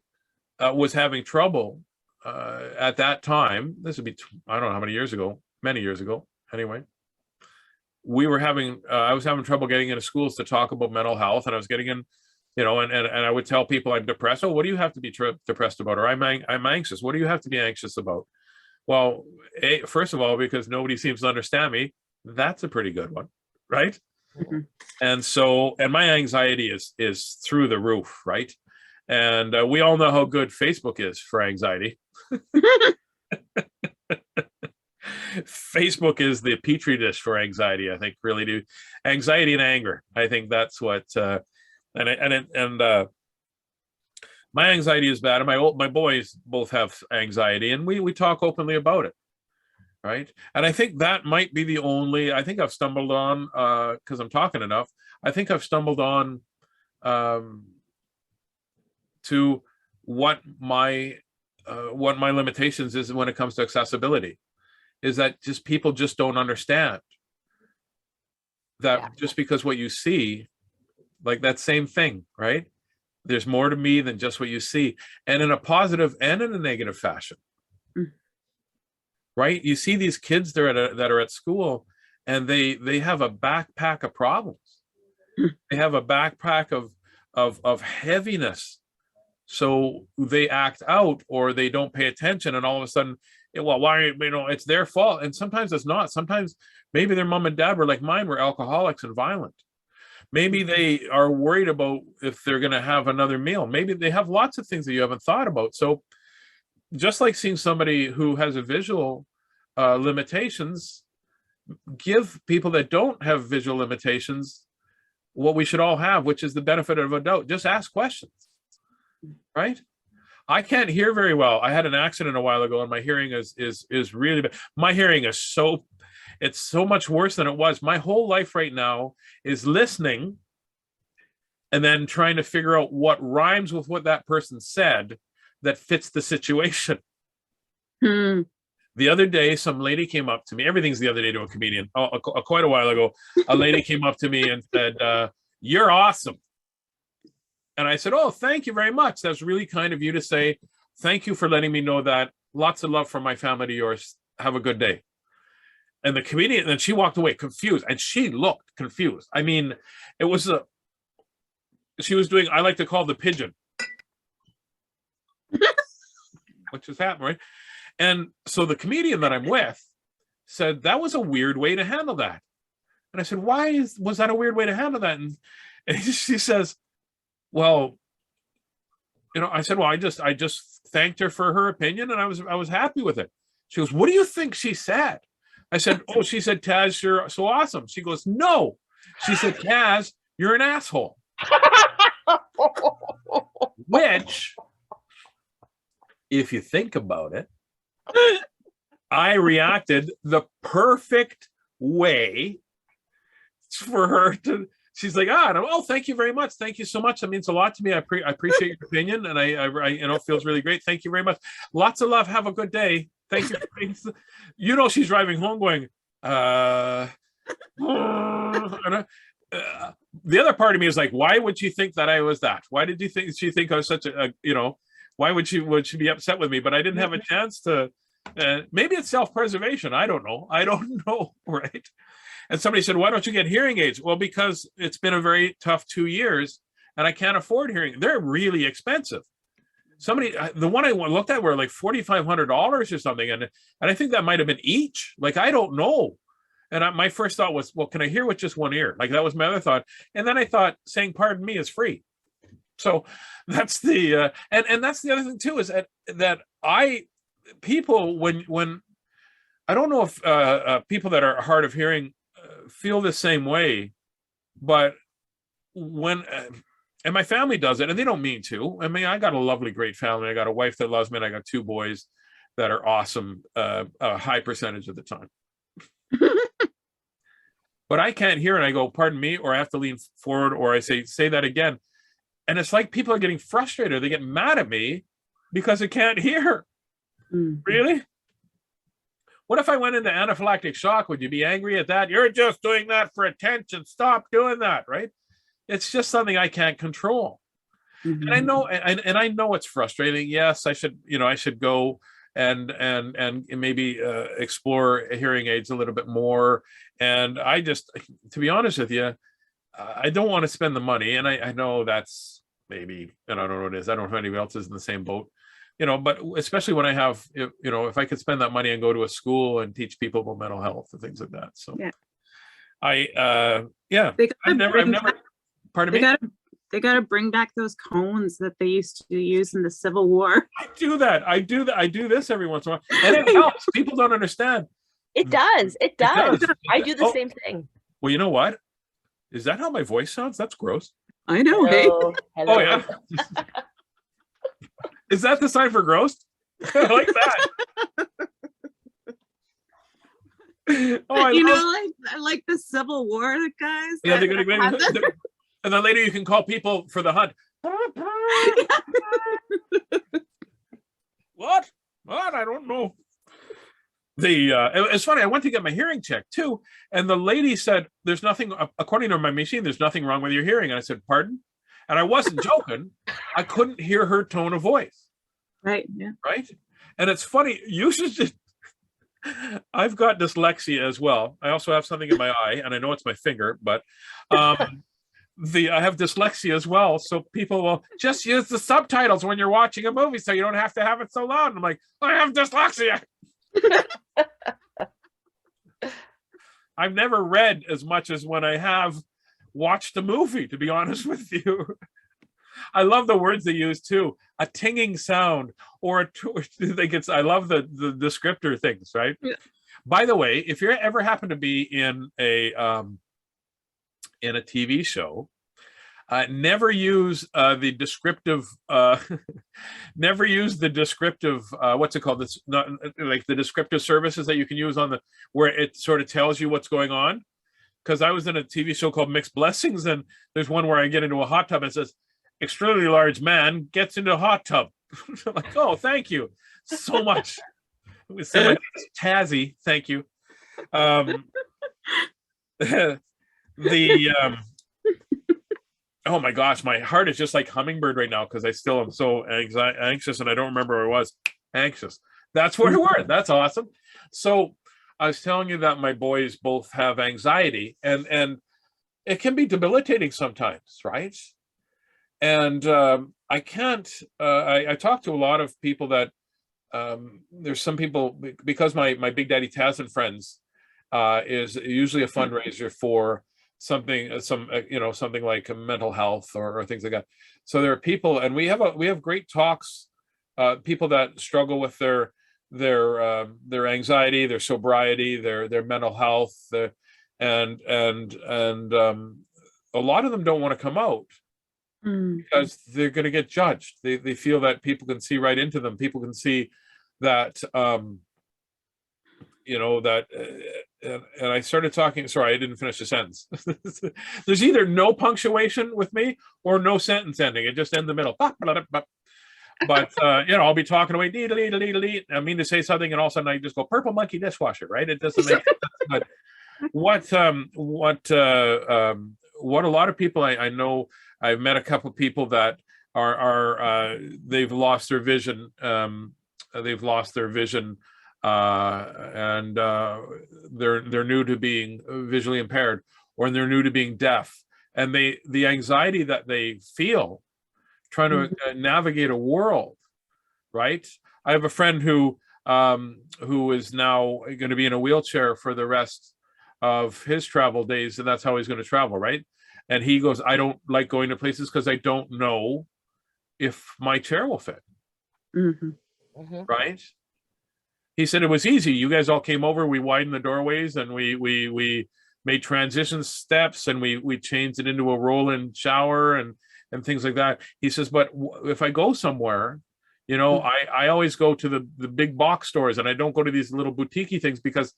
was having trouble at that time. This would be, I don't know how many years ago, many years ago. Anyway, we were having, I was having trouble getting into schools to talk about mental health, and I was getting in, and I would tell people I'm depressed. Oh, what do you have to be depressed about? Or I'm anxious. What do you have to be anxious about? Well, first of all, because nobody seems to understand me. That's a pretty good one, right? Mhm. And so, and my anxiety is through the roof, right? And we all know how good Facebook is for anxiety. Facebook is the petri dish for anxiety, I think, really do. Anxiety and anger. I think that's what, my anxiety is bad, and my boys both have anxiety, and we talk openly about it, right? And I think that might be the only, I think I've stumbled on, because I'm talking enough, I think I've stumbled on to what my limitations is when it comes to accessibility, is that just people just don't understand that just because what you see, like that same thing, right? There's more to me than just what you see, and in a positive and in a negative fashion. Right? You see these kids that are at school, and they have a backpack of problems. They have a backpack of heaviness. So they act out, or they don't pay attention, and all of a sudden, well, why, it's their fault. And sometimes it's not. Sometimes maybe their mom and dad were like mine, were alcoholics and violent. Maybe they are worried about if they're going to have another meal. Maybe they have lots of things that you haven't thought about. So just like seeing somebody who has a visual limitations, give people that don't have visual limitations what we should all have, which is the benefit of a doubt. Just ask questions, right? I can't hear very well. I had an accident a while ago, and my hearing is really bad. My hearing is it's so much worse than it was. My whole life right now is listening and then trying to figure out what rhymes with what that person said that fits the situation. The other day, some lady came up to me. Everything's the other day to a comedian. Quite a while ago, a lady came up to me and said, "You're awesome." And I said, "Oh, thank you very much. That's really kind of you to say. Thank you for letting me know that. Lots of love from my family to yours. Have a good day." And the comedian, and she walked away confused, and she looked confused. I mean, it was she was doing, I like to call the pigeon, which is happening, right? And so the comedian that I'm with said, that was a weird way to handle that. And I said, was that a weird way to handle that? And she says, well, I said, well, I just thanked her for her opinion, and I was happy with it. She goes, what do you think she said? I said, oh, she said, Tazz, you're so awesome. She goes, no. She said, Tazz, you're an asshole. Which, if you think about it, I reacted the perfect way for her to, she's like, oh, thank you very much. Thank you so much. That means a lot to me. I appreciate your opinion. And I it feels really great. Thank you very much. Lots of love. Have a good day. Thank you. She's driving home going, the other part of me is like, why would she think that I was that? Why did she think I was such why would she be upset with me? But I didn't have a chance to, maybe it's self-preservation. I don't know. Right. And somebody said, why don't you get hearing aids? Well, because it's been a very tough 2 years and I can't afford hearing. They're really expensive. The one I looked at were like $4,500 or something. And I think that might've been each, like, I don't know. And my first thought was, well, can I hear with just one ear? Like, that was my other thought. And then I thought saying, pardon me, is free. So that's the, and that's the other thing too, is that people, when I don't know if people that are hard of hearing feel the same way, but when, and my family does it, and they don't mean to. I mean, I got a lovely, great family. I got a wife that loves me, and I got 2 boys that are awesome a high percentage of the time. But I can't hear, and I go, pardon me, or I have to lean forward, or I say that again. And it's like people are getting frustrated. They get mad at me because I can't hear. Really? What if I went into anaphylactic shock? Would you be angry at that? You're just doing that for attention. Stop doing that, right? It's just something I can't control. And I know, and I know it's frustrating. Yes, I should go and maybe explore hearing aids a little bit more. And I just, to be honest with you, I don't want to spend the money. And I know that's maybe, and I don't know what it is. I don't know if anybody else is in the same boat, but especially when I have, if I could spend that money and go to a school and teach people about mental health and things like that. So Yeah. I've never, pardon me? They got to bring back those cones that they used to use in the Civil War. I do that. I do this every once in a while. And it helps. People don't understand. It does. It does. I do the Oh. same thing. Well, you know what? Is that how my voice sounds? That's gross. I know, hey? Hello. Hello. Oh, yeah. Is that the sign for gross? I like that. I like the Civil War guys. Yeah, they're gonna and then later you can call people for the hunt. What? I don't know. It's funny. I went to get my hearing checked too, and the lady said, "There's nothing, according to my machine. There's nothing wrong with your hearing." And I said, "Pardon?" And I wasn't joking. I couldn't hear her tone of voice. Right. Yeah. Right. And it's funny. You should just. I've got dyslexia as well. I also have something in my eye, and I know it's my finger, but I have dyslexia as well. So people will just use the subtitles when you're watching a movie, so you don't have to have it so loud. And I'm like, I have dyslexia. I've never read as much as when I have watched a movie, to be honest with you. I love the words they use too. A tinging sound, or I love the descriptor things, right? Yeah. By the way, if you ever happen to be in a TV show, never use the descriptive. Never use the descriptive. What's it called? It's not like the descriptive services that you can use on where it sort of tells you what's going on. Because I was in a TV show called Mixed Blessings, and there's one where I get into a hot tub and it says, "Extremely large man gets into a hot tub." I'm like, oh, thank you so much. So my name is Tazzy. Thank you. Oh my gosh, my heart is just like hummingbird right now because I still am so anxious, and I don't remember where I was. Anxious. That's where we were. That's awesome. So I was telling you that my boys both have anxiety, and it can be debilitating sometimes, right? And I can't. I talk to a lot of people that there's some people, because my Big Daddy Tazz and Friends is usually a fundraiser for something, something like mental health or things like that. So there are people, and we have great talks. People that struggle with their anxiety, their sobriety, their mental health, and a lot of them don't want to come out because they're going to get judged. They feel that people can see right into them. People can see that, and I started talking. Sorry, I didn't finish the sentence. There's either no punctuation with me or no sentence ending. It just ends in the middle. But I'll be talking away. I mean to say something, and all of a sudden I just go purple monkey dishwasher. Right? It doesn't make sense. But what a lot of people I know. I've met a couple of people that are they've lost their vision. They've lost their vision, and they're new to being visually impaired, or they're new to being deaf, and the anxiety that they feel trying to navigate a world, right? I have a friend who is now going to be in a wheelchair for the rest of his travel days, and that's how he's going to travel, right? And he goes, I don't like going to places because I don't know if my chair will fit. Right? He said it was easy. You guys all came over, we widened the doorways, and we made transition steps, and we changed it into a roll-in shower, and and things like that. He says, but if I go somewhere, you know, I always go to the big box stores, and I don't go to these little boutique-y things because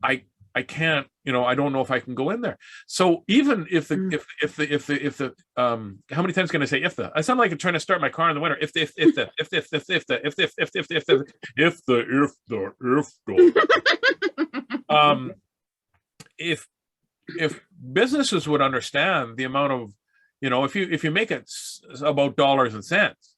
I can't, you know, I don't know if I can go in there. So even if the how many times can I say if the? I sound like I'm trying to start my car in the winter. If the if businesses would understand the amount of, you know, if you make it about dollars and cents,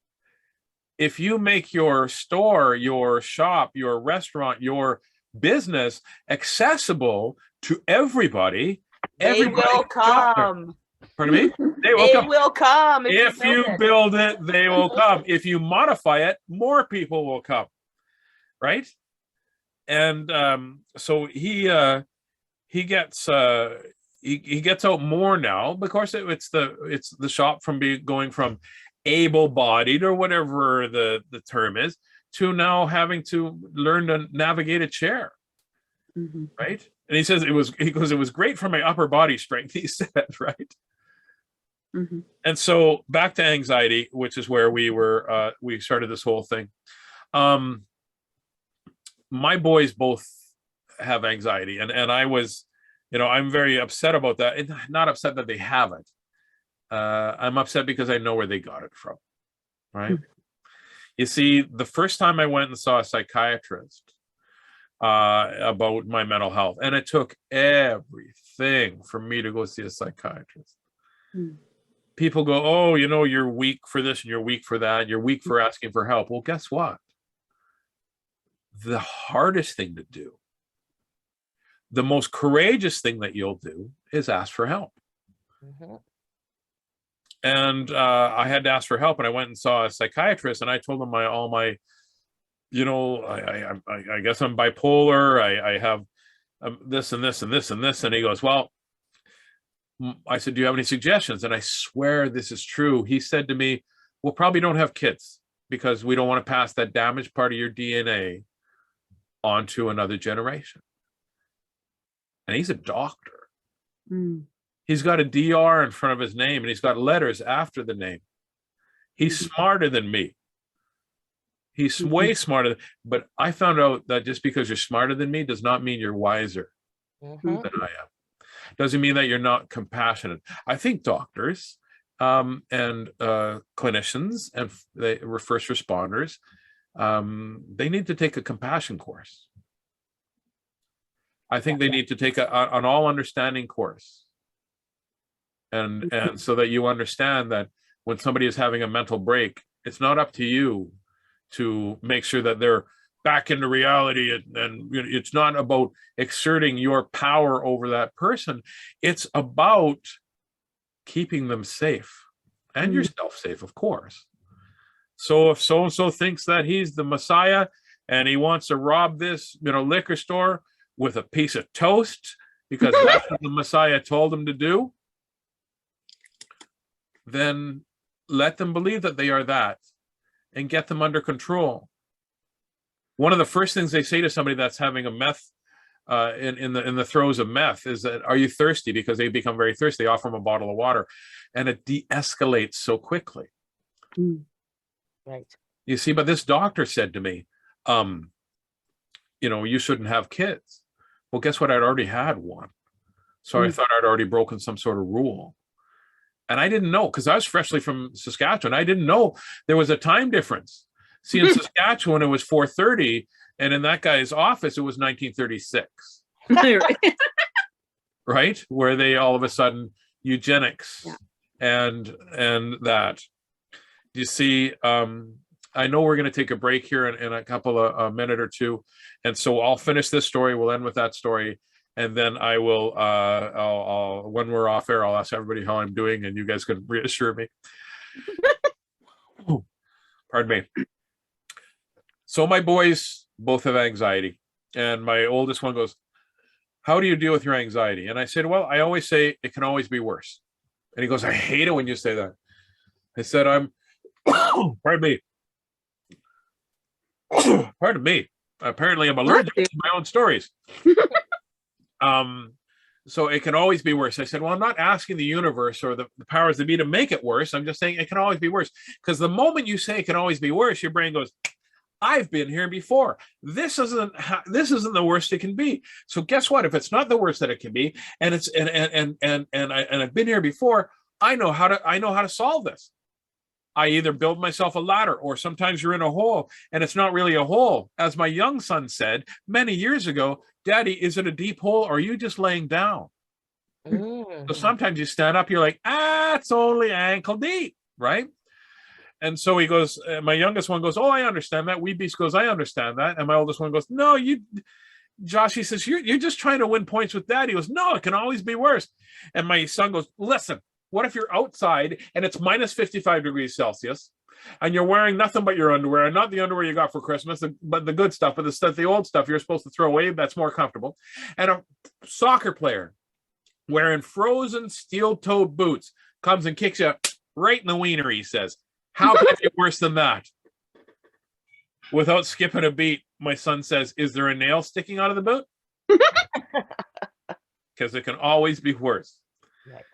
if you make your store, your shop, your restaurant, your business accessible to everybody, They will come. Pardon me? They will come. If you build it, they will come. If you modify it, more people will come. Right? And so he gets he gets out more now. Of course, it's the shop from going from able-bodied or whatever the term is to now having to learn to navigate a chair. Right? And he says it was great for my upper body strength, he said, right? And so back to anxiety, which is where we started this whole thing. My boys both have anxiety, and I was, you know, I'm very upset about that. And not upset that they have it. I'm upset because I know where they got it from, right? You see, the first time I went and saw a psychiatrist about my mental health, and it took everything for me to go see a psychiatrist. People go, oh, you know, you're weak for this and you're weak for that. You're weak for asking for help. Well, guess what? The hardest thing to do, the most courageous thing that you'll do, is ask for help. And I had to ask for help, and I went and saw a psychiatrist, and I told him all my, you know, I guess I'm bipolar. I have this and this and this and this. And he goes, well, I said, do you have any suggestions? And I swear this is true. He said to me, we'll probably don't have kids because we don't want to pass that damaged part of your DNA onto another generation. And he's a doctor. He's got a DR in front of his name, and he's got letters after the name. He's smarter than me. He's way smarter. But I found out that just because you're smarter than me does not mean you're wiser than I am. Doesn't mean that you're not compassionate. I think doctors and clinicians and first responders, they need to take a compassion course. I think they need to take an all understanding course. And so that you understand that when somebody is having a mental break, it's not up to you to make sure that they're back into reality, and it's not about exerting your power over that person. It's about keeping them safe and yourself safe, of course. So if so-and-so thinks that he's the Messiah and he wants to rob this, you know, liquor store with a piece of toast because that's what the Messiah told him to do, then let them believe that they are that and get them under control. One of the first things they say to somebody that's having a meth in the throes of meth is that, are you thirsty? Because they become very thirsty. They offer them a bottle of water, and it de-escalates so quickly. Right. You see, but this doctor said to me, you know, you shouldn't have kids. Well, guess what? I'd already had one. So I thought I'd already broken some sort of rule. And I didn't know, because I was freshly from Saskatchewan. I didn't know there was a time difference. See, in Saskatchewan, it was 4:30, and in that guy's office, it was 1936. Right? Where they all of a sudden eugenics and that. You see, I know we're going to take a break here in a couple of a minute or two, and so I'll finish this story. We'll end with that story, and then I will. I'll when we're off air, I'll ask everybody how I'm doing, and you guys can reassure me. Pardon me. So my boys both have anxiety, and my oldest one goes, how do you deal with your anxiety? And I said, well, I always say it can always be worse. And he goes, I hate it when you say that. I said, pardon me. Pardon me. Apparently I'm allergic to my own stories. So it can always be worse. I said, well, I'm not asking the universe or the powers that be to make it worse. I'm just saying it can always be worse. Because the moment you say it can always be worse, your brain goes, I've been here before. This isn't the worst it can be. So guess what? If it's not the worst that it can be, and it's and I've been here before, I know how to solve this. I either build myself a ladder, or sometimes you're in a hole and it's not really a hole. As my young son said many years ago, Daddy, is it a deep hole or are you just laying down? So sometimes you stand up, you're like, it's only ankle deep, right? And so he goes, my youngest one goes, oh, I understand that. Weebeast goes, I understand that. And my oldest one goes, no, Josh, he says, you're just trying to win points with Dad. He goes, no, it can always be worse. And my son goes, listen, what if you're outside and it's minus 55 degrees Celsius and you're wearing nothing but your underwear, and not the underwear you got for Christmas, but the good stuff, but the old stuff you're supposed to throw away that's more comfortable, and a soccer player wearing frozen steel-toed boots comes and kicks you right in the wiener, he says. How can it be worse than that? Without skipping a beat, my son says, is there a nail sticking out of the boot? Because it can always be worse. Right.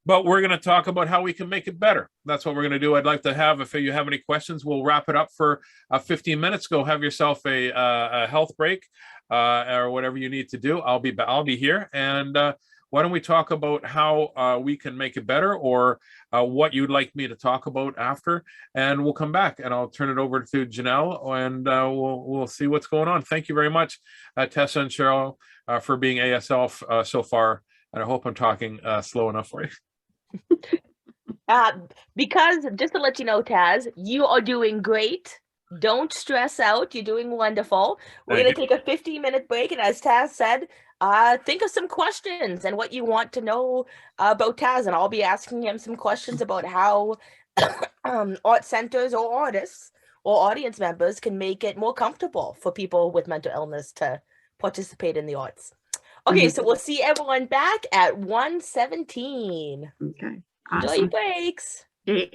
But we're going to talk about how we can make it better. That's what we're going to do. I'd like to have, if you have any questions, we'll wrap it up for 15 minutes. Go have yourself a health break or whatever you need to do. I'll be here. And why don't we talk about how we can make it better, or what you'd like me to talk about after, and we'll come back and I'll turn it over to Janelle, and we'll see what's going on. Thank you very much, Tessa and Cheryl, for being ASL so far. And I hope I'm talking slow enough for you. Because just to let you know, Taz, you are doing great. Don't stress out. You're doing wonderful. We're going to take a 15-minute break. And as Taz said, think of some questions and what you want to know about Taz. And I'll be asking him some questions about how art centers or artists or audience members can make it more comfortable for people with mental illness to participate in the arts. Okay, so we'll see everyone back at 1:17. Okay. Awesome. Enjoy your breaks. Hey.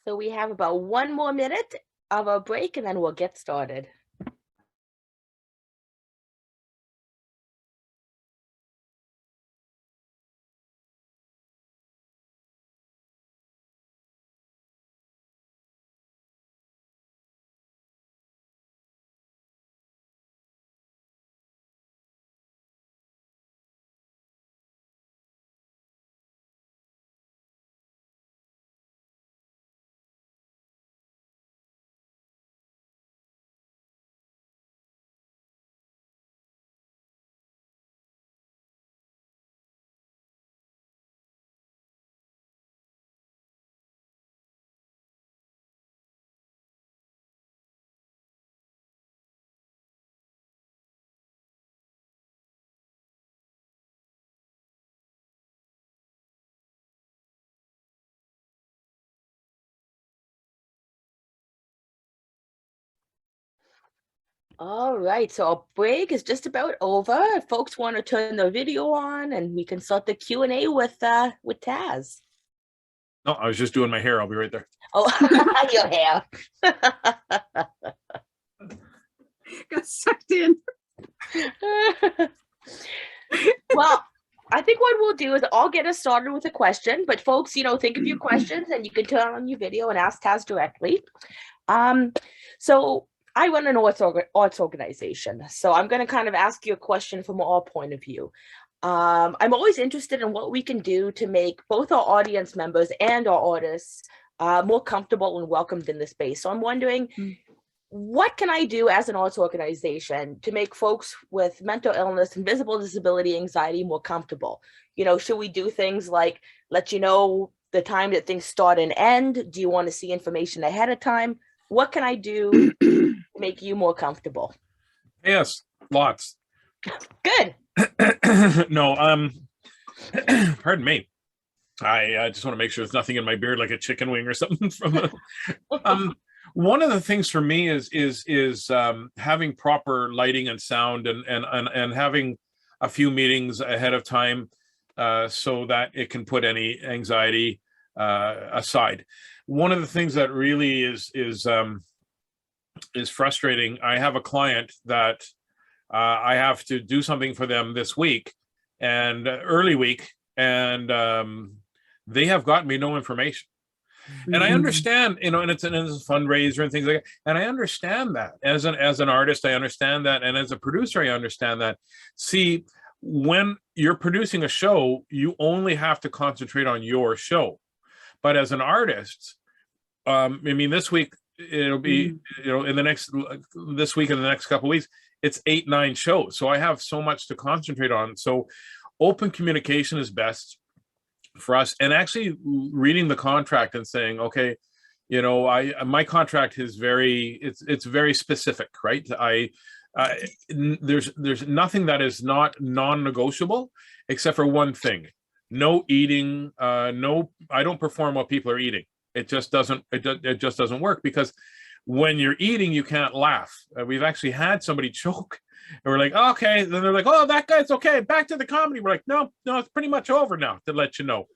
So we have about 1 more minute of a break and then we'll get started. All right, so our break is just about over. If folks want to turn the video on and we can start the Q&A with Taz. No, I was just doing my hair. I'll be right there. Oh, your hair. Got sucked in. Well, I think what we'll do is I'll get us started with a question, but folks, think of your questions and you can turn on your video and ask Taz directly. So I run an arts organization, so I'm going to kind of ask you a question from our point of view. I'm always interested in what we can do to make both our audience members and our artists more comfortable and welcomed in the space. So I'm wondering, what can I do as an arts organization to make folks with mental illness and visible disability anxiety more comfortable? Should we do things like let you know the time that things start and end? Do you want to see information ahead of time? What can I do to make you more comfortable? Yes, lots. Good. No, pardon me. I just want to make sure there's nothing in my beard like a chicken wing or something from the, one of the things for me is having proper lighting and sound and having a few meetings ahead of time so that it can put any anxiety aside. One of the things that really is frustrating, I have a client that I have to do something for them this week and early week, and they have gotten me no information. And I understand, and it's a fundraiser and things like that. And I understand that as an artist, I understand that. And as a producer, I understand that. See, when you're producing a show, you only have to concentrate on your show. But as an artist, this week, it'll be, in the next, this week and the next couple of weeks, it's 8-9 shows. So I have so much to concentrate on. So open communication is best for us, and actually reading the contract and saying, okay, my contract is it's very specific, right? There's nothing that is not non-negotiable except for one thing: no eating. No, I don't perform while people are eating. It just doesn't work, because when you're eating, you can't laugh. We've actually had somebody choke, and we're like, oh, okay. Then they're like, oh, that guy's okay. Back to the comedy. We're like, no, it's pretty much over now, to let you know,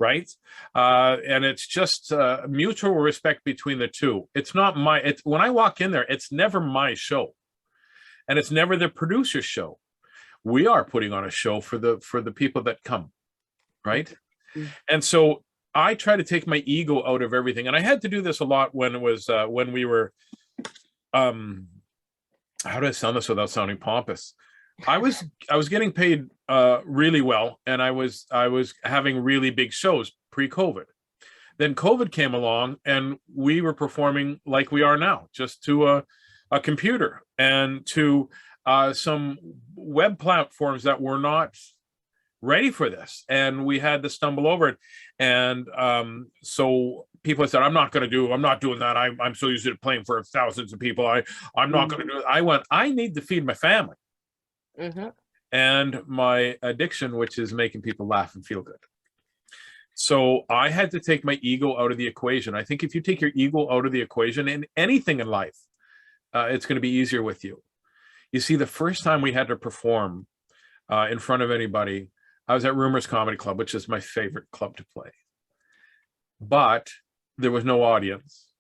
right? And it's just mutual respect between the two. It's not when I walk in there, it's never my show, and it's never the producer's show. We are putting on a show for the people that come, right? Mm-hmm. And so I try to take my ego out of everything. And I had to do this a lot when it was, when we were, how do I sound this without sounding pompous? I was getting paid really well, and I was having really big shows pre-COVID. Then COVID came along, and we were performing like we are now, just to a computer and to some web platforms that were not ready for this, and we had to stumble over it. And so people said, I'm not doing that. I'm so used to playing for thousands of people. I'm not going to do it. I need to feed my family and my addiction, which is making people laugh and feel good. So I had to take my ego out of the equation. I think if you take your ego out of the equation in anything in life, it's going to be easier with you. You see, the first time we had to perform in front of anybody, I was at Rumors Comedy Club, which is my favorite club to play. But there was no audience,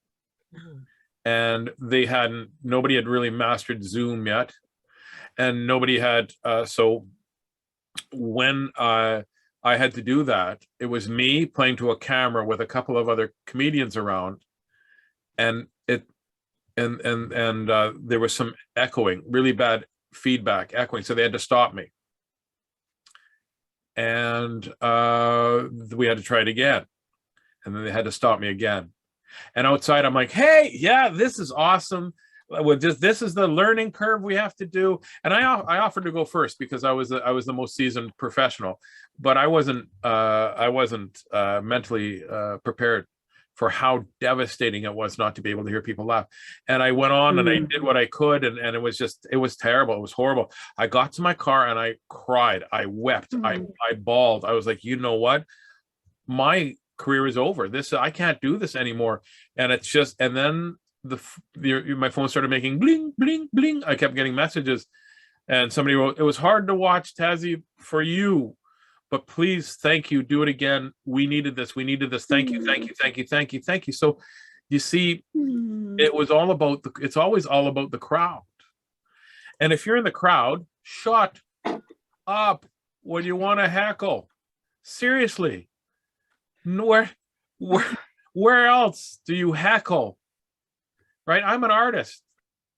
Mhm. and nobody had really mastered Zoom yet, and nobody had, so when I had to do that, it was me playing to a camera with a couple of other comedians around, and there was some echoing, really bad feedback, echoing, so they had to stop me, and we had to try it again, and then they had to stop me again. And outside, I'm like, hey, yeah, this is awesome. This is the learning curve we have to do. And I offered to go first because I was the most seasoned professional, but I wasn't mentally prepared for how devastating it was not to be able to hear people laugh. And I went on and I did what I could, and it was terrible. It was horrible. I got to my car and I cried. I wept. I bawled. I was like, you know what? My career is over. I can't do this anymore. And it's just, and then my phone started making bling, bling, bling. I kept getting messages, and somebody wrote, "It was hard to watch, Tazzy, for you, but please, thank you. Do it again. We needed this. We needed this. Thank you, thank you, thank you, thank you, thank you." So you see, it's always all about the crowd. And if you're in the crowd, shut up when you want to heckle. Seriously. Where else do you heckle? Right? I'm an artist,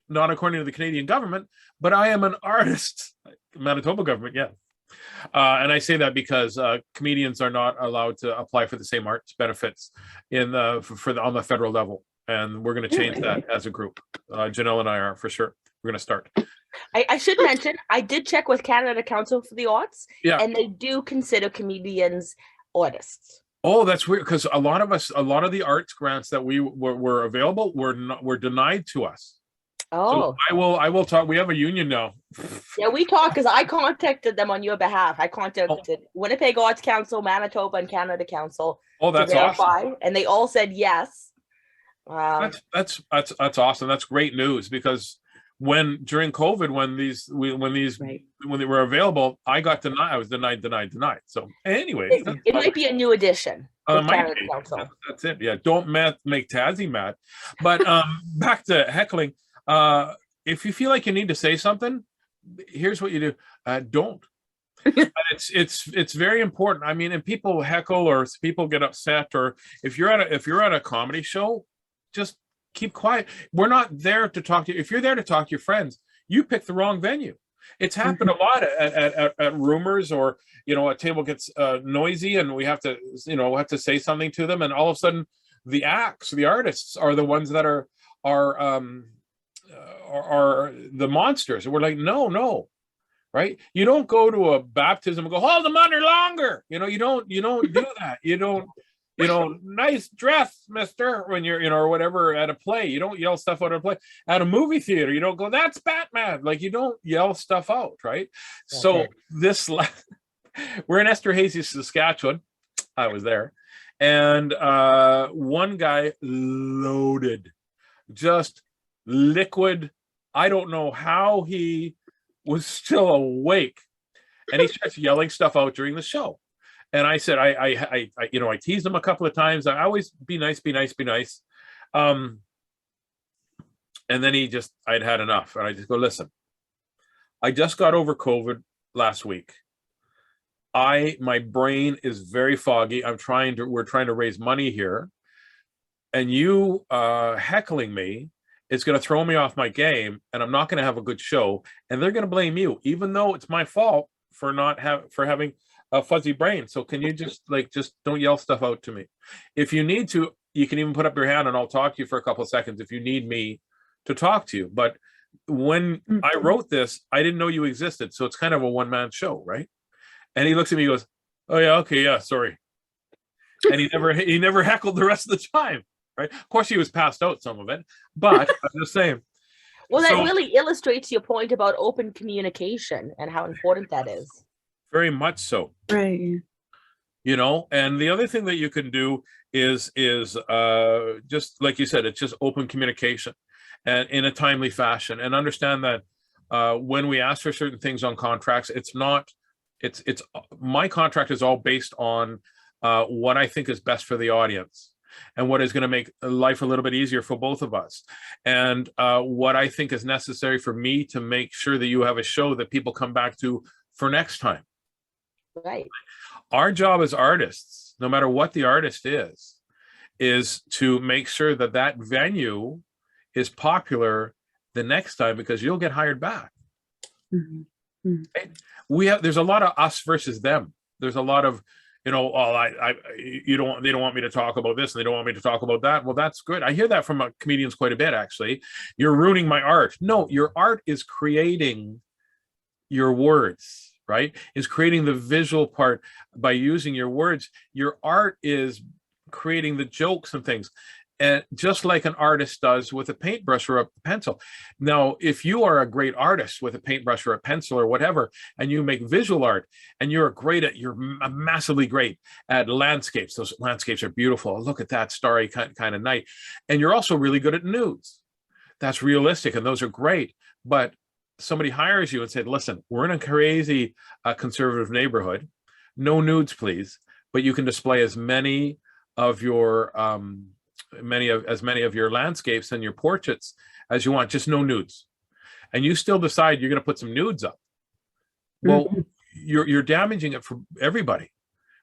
not according to the Canadian government, but I am an artist. Manitoba government, yeah. And I say that because comedians are not allowed to apply for the same arts benefits on the federal level, and we're going to change that as a group. Janelle and I are, for sure. We're going to start. I should mention, I did check with Canada Council for the Arts, yeah, and they do consider comedians artists. Oh, that's weird, because a lot of the arts grants that were available were denied to us. Oh, so I will talk. We have a union now. Yeah, we talked because I contacted them on your behalf. I contacted Winnipeg Arts Council, Manitoba, and Canada Council. Oh, that's to verify, awesome. And they all said yes. That's awesome. That's great news, because during COVID, when they were available, I got denied. I was denied. So anyway, it might be a new addition. Canada Council. That's it. Yeah, don't make Tazzy mad. But back to heckling. If you feel like you need to say something, here's what you do. Don't. It's very important. I mean, and people heckle or people get upset, or if you're at a comedy show, just keep quiet. We're not there to talk to you. If you're there to talk to your friends, you picked the wrong venue. It's happened a lot at Rumors, or a table gets noisy and we have to say something to them, and all of a sudden the artists are the ones that are the monsters. And we're like, no, right? You don't go to a baptism and go, hold them under longer. You don't do that. You don't. Nice dress, mister, when you're, or whatever, at a play. You don't yell stuff out at a play. At a movie theater, you don't go, that's Batman. Like, you don't yell stuff out, right? Okay. So we're in Esterhazy, Saskatchewan. I was there. And one guy loaded, just liquid. I don't know how he was still awake. And he starts yelling stuff out during the show. And I said, I teased him a couple of times. I always be nice. And then I'd had enough. And I just go, listen, I just got over COVID last week. My brain is very foggy. We're trying to raise money here. And you heckling me, it's going to throw me off my game, and I'm not going to have a good show. And they're going to blame you, even though it's my fault for having a fuzzy brain. So can you just don't yell stuff out to me? If you need to, you can even put up your hand and I'll talk to you for a couple of seconds if you need me to talk to you. But when I wrote this, I didn't know you existed. So it's kind of a one-man show, right? And he looks at me and goes, oh yeah, okay, yeah, sorry. And he never heckled the rest of the time, right? Of course he was passed out some of it, but I'm just saying. Well, that really illustrates your point about open communication and how important that is. Very much so. Right. And the other thing that you can do is just like you said, it's just open communication and in a timely fashion, and understand that when we ask for certain things on contracts, it's my contract is all based on what I think is best for the audience. and what is going to make life a little bit easier for both of us. And what I think is necessary for me to make sure that you have a show that people come back to for next time. Right. Our job as artists, no matter what the artist is to make sure that that venue is popular the next time, because you'll get hired back. Right? There's a lot of us versus them. There's a lot of, you know, oh, they don't want me to talk about this and they don't want me to talk about that. Well, that's good. I hear that from comedians quite a bit, actually. You're ruining my art. No, your art is creating your words, right? Is creating the visual part by using your words. Your art is creating the jokes and things. And just like an artist does with a paintbrush or a pencil. Now, if you are a great artist with a paintbrush or a pencil or whatever, and you make visual art, and you're massively great at landscapes. Those landscapes are beautiful. Look at that starry kind of night. And you're also really good at nudes. That's realistic, and those are great. But somebody hires you and said, listen, we're in a crazy conservative neighborhood. No nudes, please. But you can display as many of your as many of your landscapes and your portraits as you want, just no nudes. And you still decide you're going to put some nudes up. Well, you're damaging it for everybody,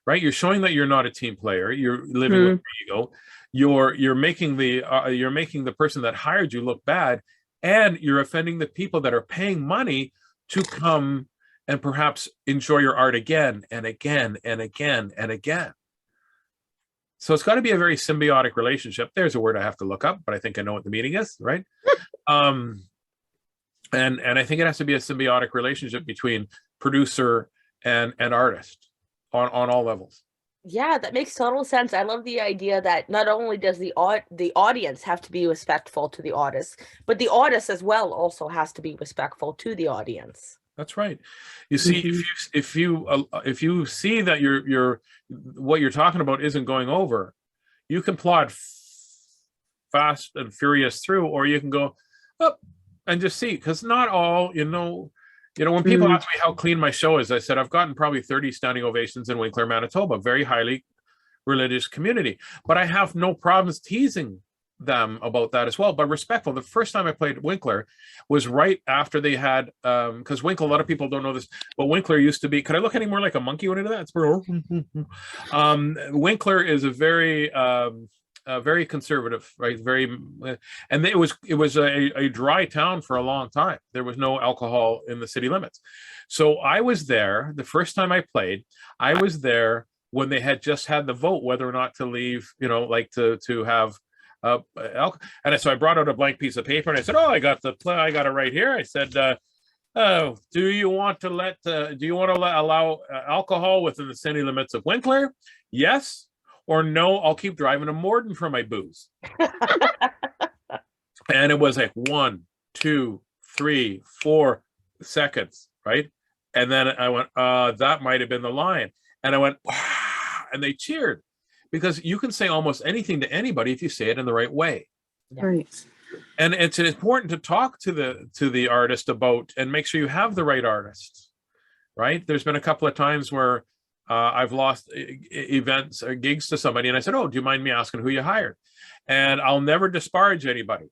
right? You're showing that you're not a team player. You're living with your ego. You're making the person that hired you look bad, and you're offending the people that are paying money to come and perhaps enjoy your art again and again and again and again. So it's got to be a very symbiotic relationship. There's a word I have to look up, but I think I know what the meaning is, right? And I think it has to be a symbiotic relationship between producer and artist on all levels. Yeah, that makes total sense. I love the idea that not only does the audience have to be respectful to the artist, but the artist as well also has to be respectful to the audience. That's right. You see, if you see that what you're talking about isn't going over, you can plod fast and furious through, or you can go up and just see. Because not all, when people ask me how clean my show is, I said I've gotten probably 30 standing ovations in Winkler, Manitoba, very highly religious community. But I have no problems teasing them about that as well, but respectful. The first time I played Winkler was right after they had because Winkler, a lot of people don't know this, but Winkler used to be, could I look any more like a monkey when I do that? It's Winkler is a very conservative, right? And it was a dry town for a long time. There was no alcohol in the city limits. So I was there the first time I played. I was there when they had just had the vote whether or not to leave, to have and so I brought out a blank piece of paper and I said, "Oh, I got it right here." I said, "Do you want to allow alcohol within the city limits of Winkler? Yes or no? I'll keep driving to Morden for my booze." And it was like 1, 2, 3, 4 seconds, right? And then I went, "That might have been the line." And I went, "Wow!" And they cheered. Because you can say almost anything to anybody if you say it in the right way. Right. And it's important to talk to the artist about and make sure you have the right artist, right? There's been a couple of times where I've lost events or gigs to somebody and I said, "Oh, do you mind me asking who you hired?" And I'll never disparage anybody.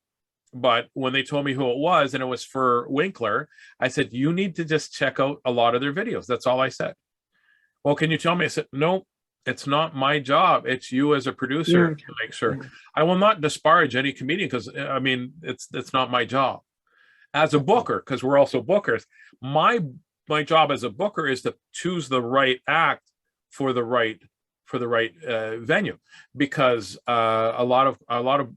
But when they told me who it was and it was for Winkler, I said, "You need to just check out a lot of their videos." That's all I said. "Well, can you tell me?" I said, "No. It's not my job. It's you as a producer to make sure." I will not disparage any comedian because it's not my job. As a booker, because we're also bookers, my job as a booker is to choose the right act for the right venue. Because a lot of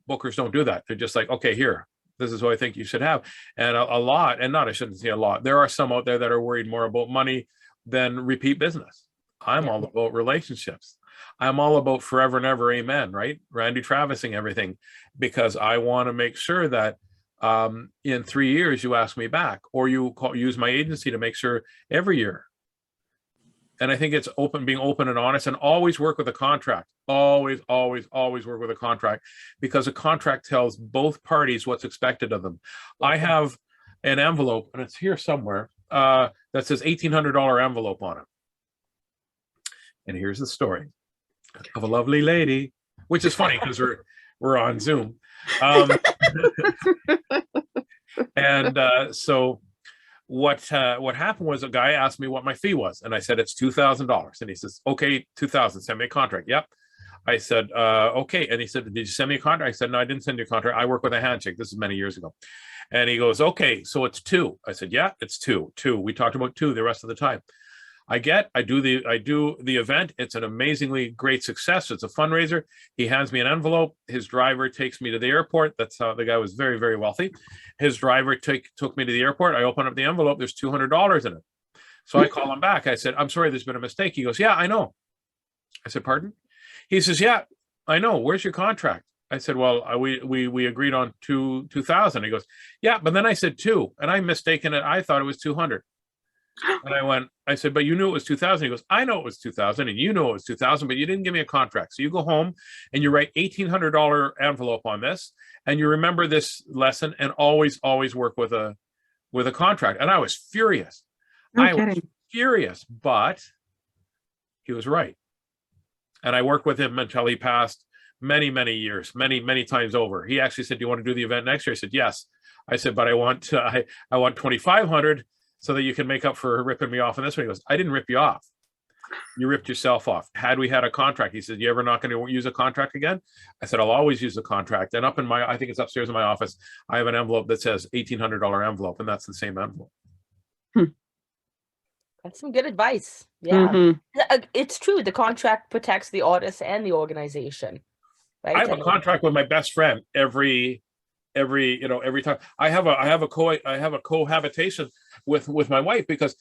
bookers don't do that. They're just like, "Okay, here, this is what I think you should have." And I shouldn't say a lot. There are some out there that are worried more about money than repeat business. I'm all about relationships. I'm all about forever and ever, amen, right? Randy Travising everything, because I want to make sure that in 3 years you ask me back, or use my agency to make sure every year. And I think it's being open and honest, and always work with a contract. Always, always, always work with a contract, because a contract tells both parties what's expected of them. I have an envelope, and it's here somewhere, that says $1,800 envelope on it. And here's the story of a lovely lady which is funny because we're on Zoom. Um, and so what happened was a guy asked me what my fee was, and I said it's $2,000, and he says, okay, 2,000, send me a contract. Yep. I said, okay. And he said, did you send me a contract? I said, no, I didn't send you a contract. I work with a handshake. This is many years ago. And he goes, okay, so it's two. I said, yeah, it's two. We talked about two the rest of the time. I do the event. It's an amazingly great success. It's a fundraiser. He hands me an envelope. His driver takes me to the airport. That's how the guy was very, very wealthy. His driver took me to the airport. I open up the envelope. There's $200 in it. So I call him back. I said, I'm sorry, there's been a mistake. He goes, yeah, I know. I said, pardon? He says, yeah, I know. Where's your contract? I said, well, we agreed on 2,000. He goes, yeah, but then I said two, and I mistaken it. I thought it was 200. And I said, but you knew it was 2,000. He goes, I know it was 2,000, and you know it was 2,000, but you didn't give me a contract. So you go home and you write $1,800 envelope on this, and you remember this lesson, and always work with a contract. And I was furious. I was furious, but he was right. And I worked with him until he passed many, many years, many times over. He actually said, do you want to do the event next year? I said, yes. I said, but I want 2,500 so that you can make up for ripping me off. And this one, he goes, I didn't rip you off. You ripped yourself off. Had we had a contract, he said, you ever not going to use a contract again? I said, I'll always use a contract. And I think it's upstairs in my office, I have an envelope that says $1,800 envelope, and that's the same envelope. That's some good advice. Yeah. It's true. The contract protects the artist and the organization. Right? I have a contract with my best friend every time. I have a cohabitation with my wife, because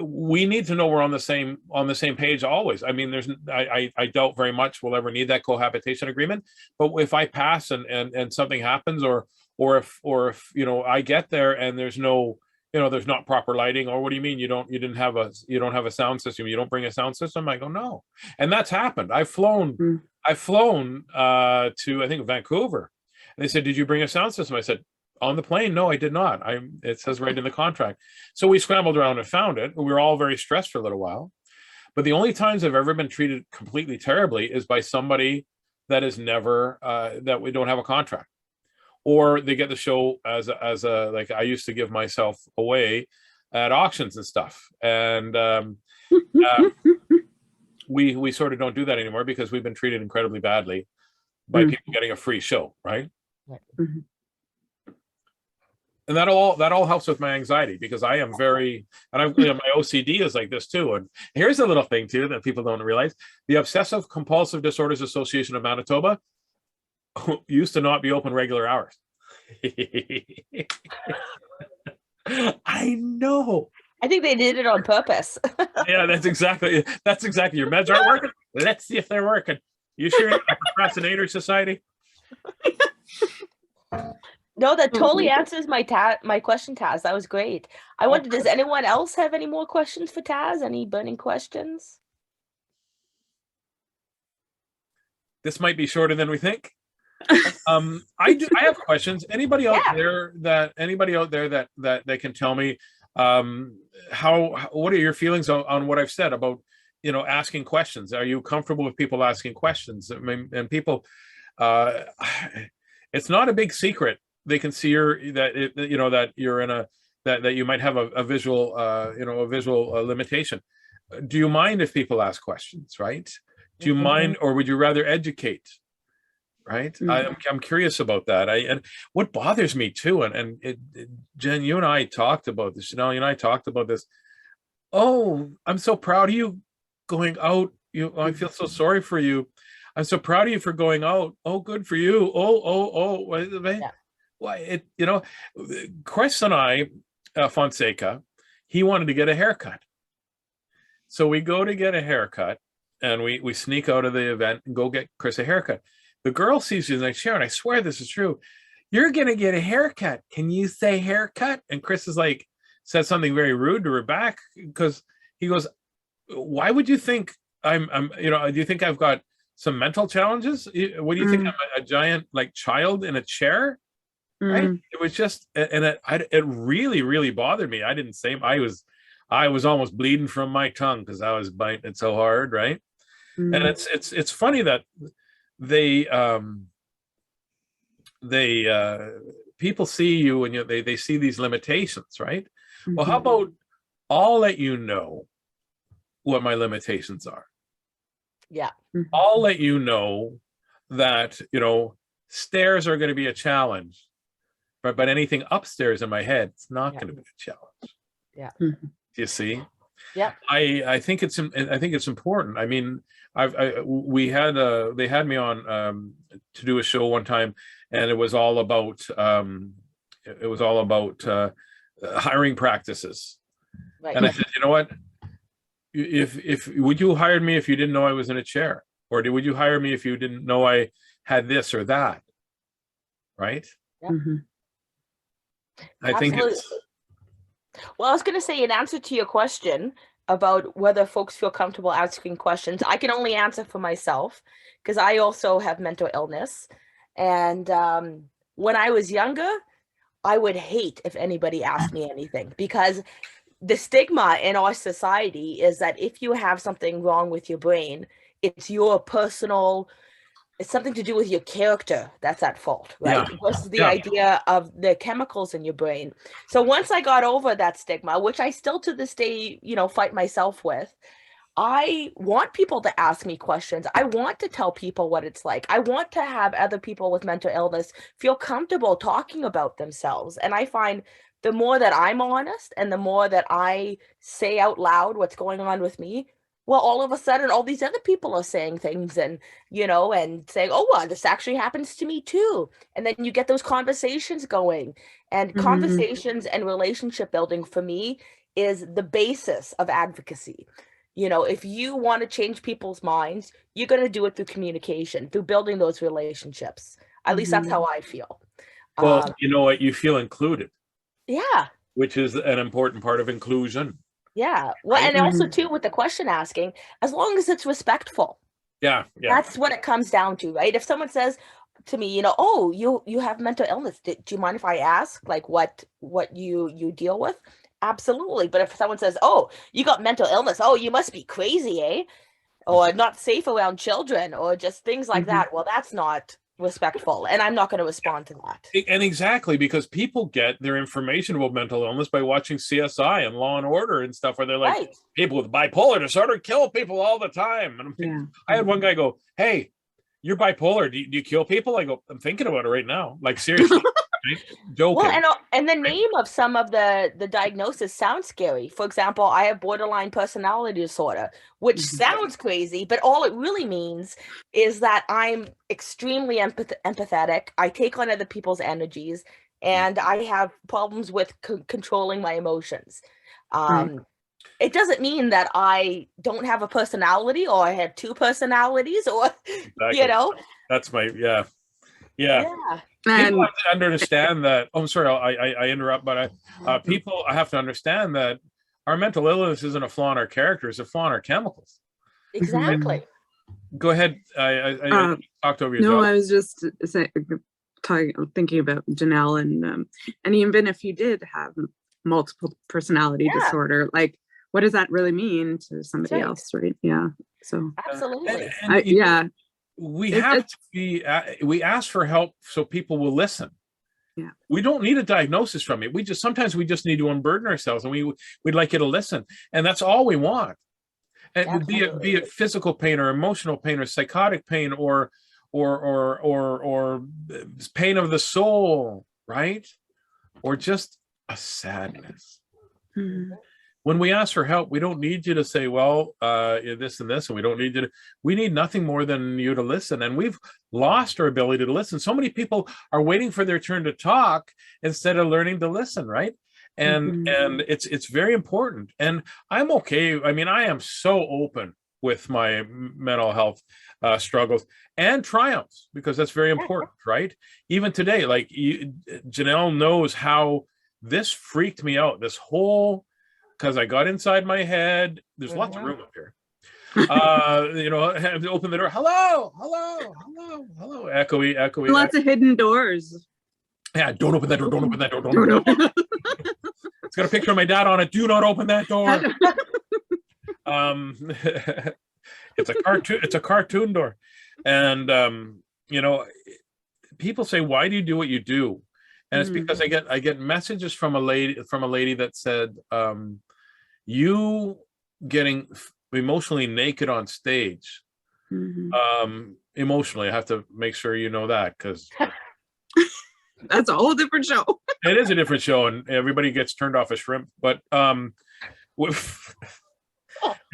we need to know we're on the same page always. I mean, I doubt very much we'll ever need that cohabitation agreement. But if I pass and something happens, or if I get there and there's no, there's not proper lighting, or what do you mean you don't have a sound system? You don't bring a sound system? I go, no. And that's happened. I've flown to, I think, Vancouver. And they said, did you bring a sound system? I said, on the plane, no, I did not. It says right in the contract. So we scrambled around and found it. We were all very stressed for a little while. But the only times I've ever been treated completely terribly is by somebody that is never, that we don't have a contract. Or they get the show as a like, I used to give myself away at auctions and stuff. And we sort of don't do that anymore, because we've been treated incredibly badly by people getting a free show, right? And that all helps with my anxiety, because I am very, and my OCD is like this too. And here's a little thing too that people don't realize: the Obsessive Compulsive Disorders Association of Manitoba used to not be open regular hours. I know. I think they did it on purpose. Yeah, that's exactly your meds aren't working. Let's see if they're working. You sure you're a procrastinator society? No, that totally answers my question, Taz. That was great. I wonder, does anyone else have any more questions for Taz? Any burning questions? This might be shorter than we think. I have questions. Anybody out there that can tell me what are your feelings on what I've said about asking questions? Are you comfortable with people asking questions? I mean, and people, it's not a big secret. They can see that you're in that you might have a visual limitation. Do you mind if people ask questions, right? Do you mind, or would you rather educate? Right. I'm curious about that. And what bothers me too, and Jen, you and I talked about this. Chanel, you and I talked about this. Oh, I'm so proud of you going out. I feel so sorry for you. I'm so proud of you for going out. Oh, good for you. Why? Chris and I, Fonseca, he wanted to get a haircut. So we go to get a haircut, and we sneak out of the event and go get Chris a haircut. The girl sees you in the next chair, and I swear this is true. You're going to get a haircut. Can you say haircut? And Chris is like, said something very rude to her back, because he goes, why would you think do you think I've got some mental challenges? What do you think? I'm a giant child in a chair? Right. It was just, and it really, really bothered me. I didn't say, I was almost bleeding from my tongue because I was biting it so hard. Right. And it's funny that they people see you and they see these limitations, right? Well, how about I'll let you know what my limitations are. Yeah. I'll let you know that, stairs are going to be a challenge, but anything upstairs in my head, it's not going to be a challenge. Yeah. Do you see? Yeah. I think it's important. I mean, they had me on to do a show one time, and it was all about hiring practices. Right. And I said, you know what? If would you hire me if you didn't know I was in a chair, or would you hire me if you didn't know I had this or that? Right? Yeah. I think Absolutely. Well, I was going to say, in answer to your question about whether folks feel comfortable asking questions, I can only answer for myself because I also have mental illness. And when I was younger, I would hate if anybody asked me anything, because the stigma in our society is that if you have something wrong with your brain, it's your personal, it's something to do with your character that's at fault, right? Yeah. Versus the Yeah. idea of the chemicals in your brain. So once I got over that stigma, which I still to this day, fight myself with, I want people to ask me questions. I want to tell people what it's like. I want to have other people with mental illness feel comfortable talking about themselves. And I find the more that I'm honest and the more that I say out loud what's going on with me, well, all of a sudden, all these other people are saying things and saying, oh, well, this actually happens to me too. And then you get those conversations going. And conversations and relationship building for me is the basis of advocacy. If you want to change people's minds, you're going to do it through communication, through building those relationships. At least that's how I feel. Well, you know what? You feel included. Yeah. Which is an important part of inclusion. Yeah. Well, Right? and also too, with the question asking, as long as it's respectful. Yeah. That's what it comes down to, right? If someone says to me, oh, you have mental illness, do you mind if I ask like what you deal with? Absolutely. But if someone says, oh, you got mental illness, oh, you must be crazy, eh? Or not safe around children, or just things like that, well, that's not respectful, and I'm not going to respond to that. And exactly, because people get their information about mental illness by watching CSI and Law and Order and stuff, where they're like, people with bipolar disorder kill people all the time. And I'm thinking, I had one guy go, hey, you're bipolar, do you kill people? I go, I'm thinking about it right now, like seriously. Joking. Well, and the name of some of the diagnosis sounds scary. For example, I have borderline personality disorder, which sounds crazy, but all it really means is that I'm extremely empathetic. I take on other people's energies, and I have problems with controlling my emotions. It doesn't mean that I don't have a personality, or I have two personalities, or That's my yeah. People have to understand that. Oh, I'm sorry, I interrupt, but people have to understand that our mental illness isn't a flaw in our character; it's a flaw in our chemicals. Exactly. Go ahead. I talked over you. No, I was just thinking about Janelle, and even if you did have multiple personality disorder, like, what does that really mean to somebody else, right? Yeah. So absolutely. We ask for help so people will listen. Yeah. We don't need a diagnosis from it. Sometimes we just need to unburden ourselves, and we'd like you to listen, and that's all we want. And be it physical pain or emotional pain or psychotic pain or pain of the soul, right? Or just a sadness. When we ask for help, we don't need you to say, well, this and this, and we don't need you to, we need nothing more than you to listen. And we've lost our ability to listen. So many people are waiting for their turn to talk instead of learning to listen, right? And it's very important. And I'm okay. I mean, I am so open with my mental health struggles and triumphs, because that's very important, right? Even today, like Janelle knows how this freaked me out, this whole, because I got inside my head. There's lots of room up here. I have to open the door. Hello. Echoey. Lots of hidden doors. Yeah, don't open that door. Don't open that door. Don't open that door. It's got a picture of my dad on it. Do not open that door. It's a cartoon door. And you know, people say, why do you do what you do? And it's because I get messages from a lady that said, you getting emotionally naked on stage. Emotionally, I have to make sure you know that, because that's a whole different show. It is a different show, and everybody gets turned off a shrimp. But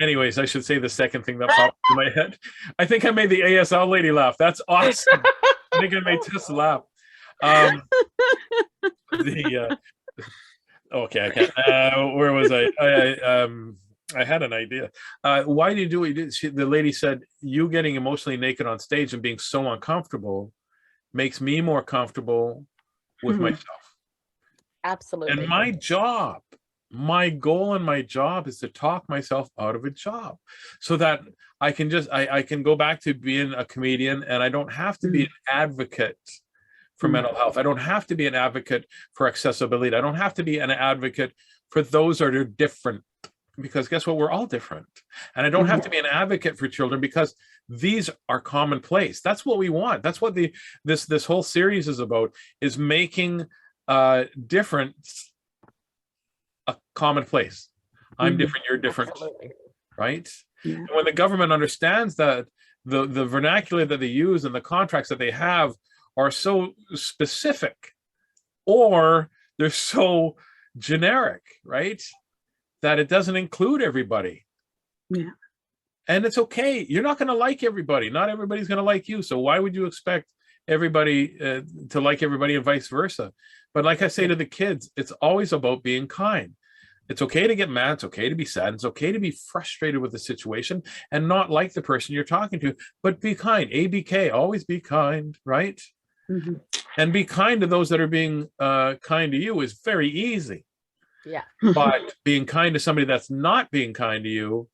anyways, I should say the second thing that popped in my head. I think I made the ASL lady laugh. That's awesome. I think I made Tess laugh. Okay, I can't. Where was I? I had an idea. Why do you do what you do? The lady said, you getting emotionally naked on stage and being so uncomfortable makes me more comfortable with myself. Absolutely. And my job, my goal in my job is to talk myself out of a job, so that I can just, I can go back to being a comedian, and I don't have to be an advocate for mental health. I don't have to be an advocate for accessibility. I don't have to be an advocate for those that are different, because guess what? We're all different. And I don't have to be an advocate for children, because these are commonplace. That's what we want. That's what this whole series is about, is making difference a commonplace. I'm different, you're different. Absolutely. Right? Yeah. And when the government understands that the vernacular that they use and the contracts that they have are so specific, or they're so generic, right, that it doesn't include everybody. Yeah. And it's okay. You're not going to like everybody. Not everybody's going to like you. So why would you expect everybody to like everybody, and vice versa? But like I say to the kids, it's always about being kind. It's okay to get mad. It's okay to be sad. It's okay to be frustrated with the situation and not like the person you're talking to, but be kind. ABK, always be kind, right? And be kind to those that are being kind to you is very easy. Yeah. But being kind to somebody that's not being kind to you,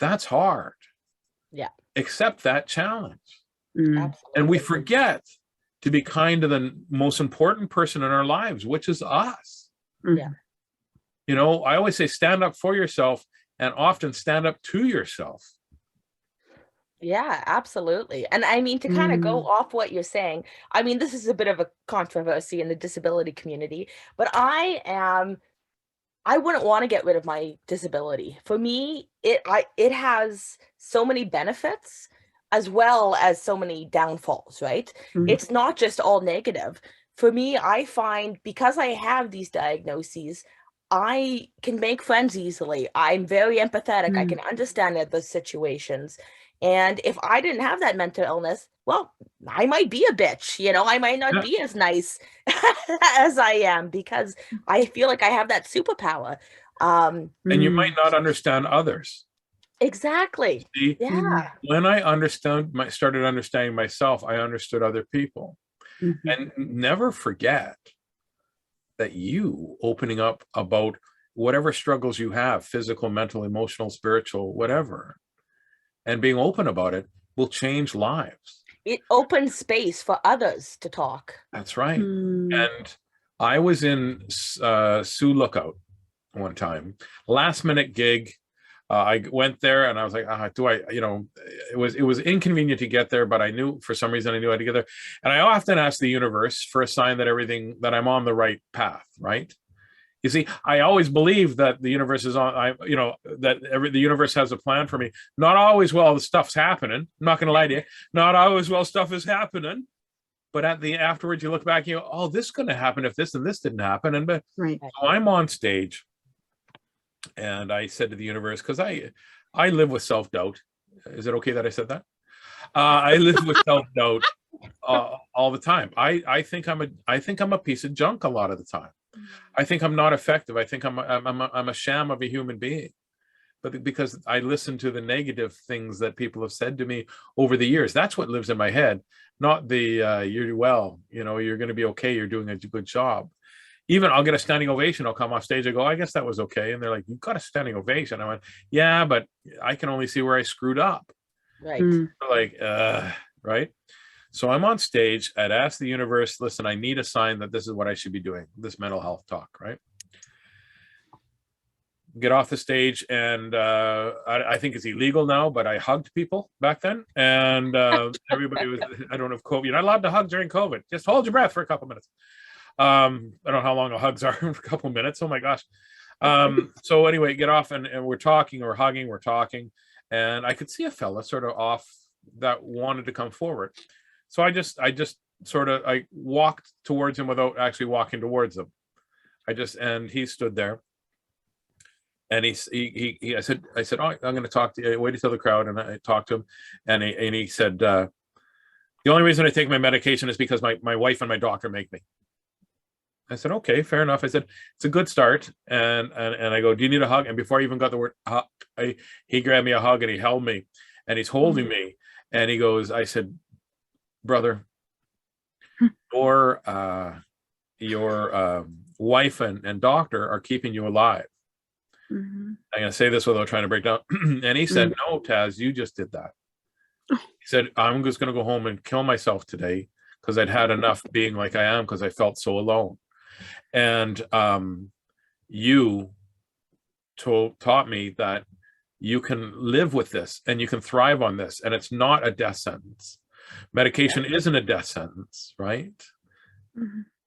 that's hard. Yeah. Accept that challenge. And we forget to be kind to the most important person in our lives, which is us. Yeah. You know, I always say stand up for yourself, and often stand up to yourself. Yeah, absolutely. And I mean, to kind of go off what you're saying, I mean, this is a bit of a controversy in the disability community, but I wouldn't want to get rid of my disability. For me, it has so many benefits as well as so many downfalls, right? It's not just all negative. For me, I find, because I have these diagnoses, I can make friends easily. I'm very empathetic. I can understand the situations. And if I didn't have that mental illness, well, I might be a bitch, you know, I might not be as nice as I am, because I feel like I have that superpower. And you might not understand others. Exactly. See, yeah. When I started understanding myself, I understood other people. And never forget that you opening up about whatever struggles you have, physical, mental, emotional, spiritual, whatever, and being open about it will change lives. It opens space for others to talk. That's right. And I was in Sioux Lookout one time, last minute gig. I went there and I was like, it was inconvenient to get there, but I knew, for some reason, I knew I had to get there. And I often ask the universe for a sign that I'm on the right path, right? You see, I always believe that the universe is the universe has a plan for me. Not always while the stuff's happening. I'm not going to lie to you. Not always while stuff is happening. But afterwards, you look back, and you go, oh, this is going to happen if this and this didn't happen. So I'm on stage. And I said to the universe, because I live with self-doubt. Is it okay that I said that? I live with self-doubt all the time. I think I'm a piece of junk a lot of the time. I think I'm not effective. I think I'm a sham of a human being. But because I listen to the negative things that people have said to me over the years, that's what lives in my head. Not the you're well, you're going to be okay. You're doing a good job. Even I'll get a standing ovation. I'll come off stage. I go, I guess that was okay. And they're like, you got a standing ovation. I went, yeah, but I can only see where I screwed up. Right. Like, right. So I'm on stage. I'd ask the universe, listen, I need a sign that this is what I should be doing. This mental health talk, right? get off the stage, and I think it's illegal now, but I hugged people back then, and everybody was, I don't know if COVID, you're not allowed to hug during COVID. Just hold your breath for a couple minutes. I don't know how long hugs are for a couple minutes. Oh my gosh. So anyway, get off, and we're talking, or hugging, we're talking, and I could see a fella sort of off that wanted to come forward. So I just sort of, I walked towards him without actually walking towards him. And he stood there. And I said, oh, I'm going to talk to you. I waited till the crowd, and I talked to him, and he said, the only reason I take my medication is because my wife and my doctor make me. I said, okay, fair enough. I said, it's a good start. And I go, do you need a hug? And before I even got the word hug, he grabbed me a hug, and he held me, and he's holding me, and he goes, I said, brother, your wife and doctor are keeping you alive. I'm going to say this without trying to break down. And he said, no, Taz, you just did that. He said, I'm just going to go home and kill myself today because I'd had enough being like I am, because I felt so alone. And you taught me that you can live with this and you can thrive on this. And it's not a death sentence. Medication isn't a death sentence, right?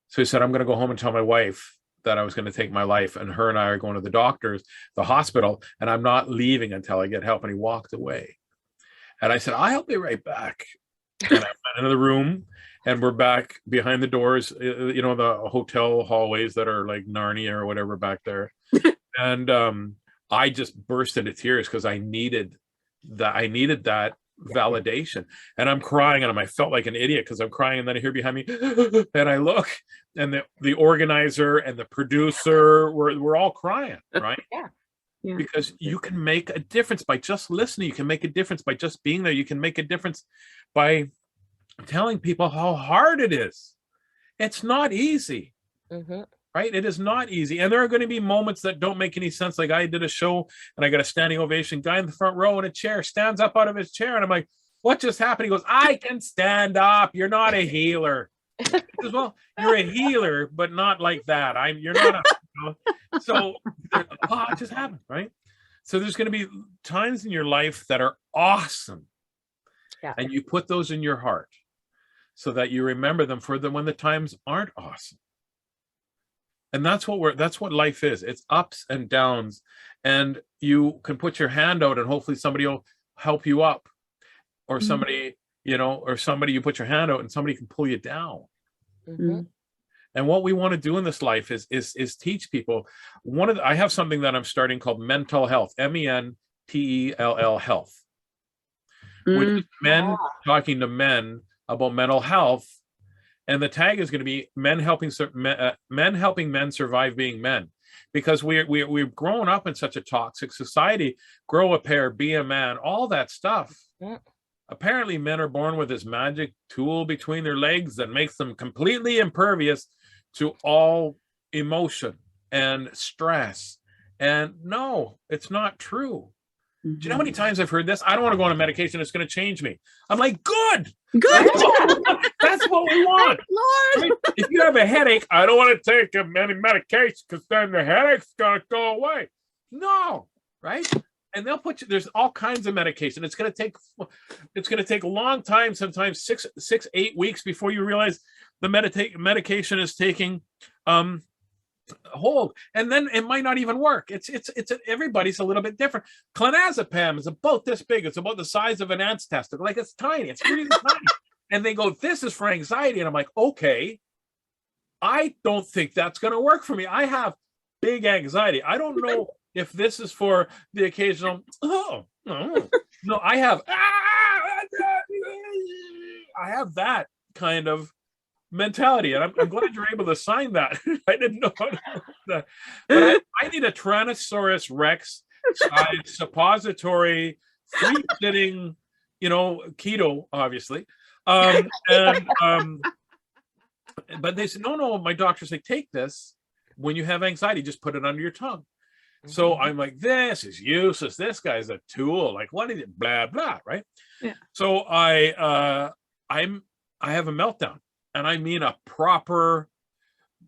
So he said, I'm going to go home and tell my wife that I was going to take my life, and her and I are going to the hospital, and I'm not leaving until I get help. And he walked away. And I said, I'll be right back. And I went into the room, and we're back behind the doors, the hotel hallways that are like Narnia or whatever back there. And I just burst into tears because I needed that validation. And I'm crying, and I felt like an idiot because I'm crying, and then I hear behind me, and I look, and the organizer and the producer we're all crying, right? Yeah. Because you can make a difference by just listening. You can make a difference by just being there. You can make a difference by telling people how hard it is. It's not easy. Right? It is not easy. And there are going to be moments that don't make any sense. Like I did a show, and I got a standing ovation. Guy in the front row in a chair stands up out of his chair, and I'm like, what just happened? He goes, I can stand up. You're not a healer. Says, well, you're a healer, but not like that. You're not so it just happened, right? So there's going to be times in your life that are awesome. Yeah. And you put those in your heart so that you remember them for them when the times aren't awesome. And that's what life is. It's ups and downs. And you can put your hand out, and hopefully somebody will help you up, or somebody, you put your hand out and somebody can pull you down. And what we want to do in this life is teach people. I have something that I'm starting called mental health, MENTELL health, which is men talking to men about mental health. And the tag is going to be men helping men survive being men, because we've grown up in such a toxic society. Grow a pair, be a man, all that stuff. Yeah. Apparently, men are born with this magic tool between their legs that makes them completely impervious to all emotion and stress. And no, it's not true. Do you know how many times I've heard this? I don't want to go on a medication. It's going to change me. I'm like, good. That's what we want. Right? If you have a headache, I don't want to take any medication because then the headache's going to go away. No, right? And they'll put you, there's all kinds of medication. It's going to take a long time, sometimes 6-8 weeks before you realize the medication is taking hold, and then it might not even work. It's everybody's a little bit different. Clonazepam is about this big. It's about the size of an ant's testicle. Like, it's tiny. It's really tiny. And they go, this is for anxiety. And I'm like, okay, I don't think that's going to work for me. I have big anxiety. I don't know if this is for the occasional, no, I have that kind of mentality, and I'm glad you're able to sign that. I didn't know that. But I need a Tyrannosaurus Rex size suppository, free sitting, keto, obviously. But they said, no, my doctor's like, take this when you have anxiety, just put it under your tongue. So I'm like, this is useless. This guy's a tool. Like, what is it? Blah, blah, right? Yeah. So I have a meltdown. And I mean a proper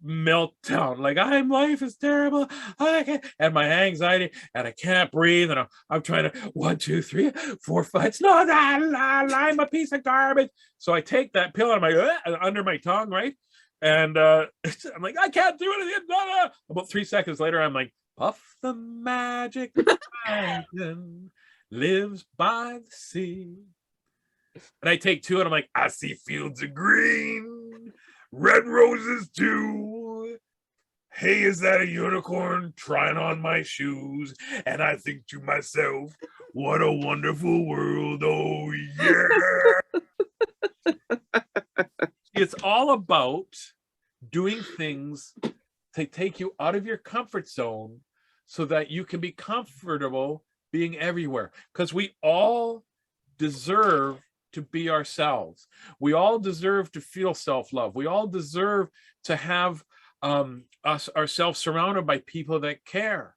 meltdown. Like life is terrible. I can't, and my anxiety, and I can't breathe. And I'm trying to 1, 2, 3, 4, 5. It's not that I'm a piece of garbage. So I take that pill under my tongue, right? And I'm like, I can't do it. About 3 seconds later, I'm like, Puff the magic dragon lives by the sea. And I take 2 and I'm like, I see fields of green, red roses too. Hey, is that a unicorn trying on my shoes? And I think to myself, what a wonderful world. Oh, yeah. It's all about doing things to take you out of your comfort zone so that you can be comfortable being everywhere. Because we all deserve to be ourselves. We all deserve to feel self-love. We all deserve to have ourselves surrounded by people that care.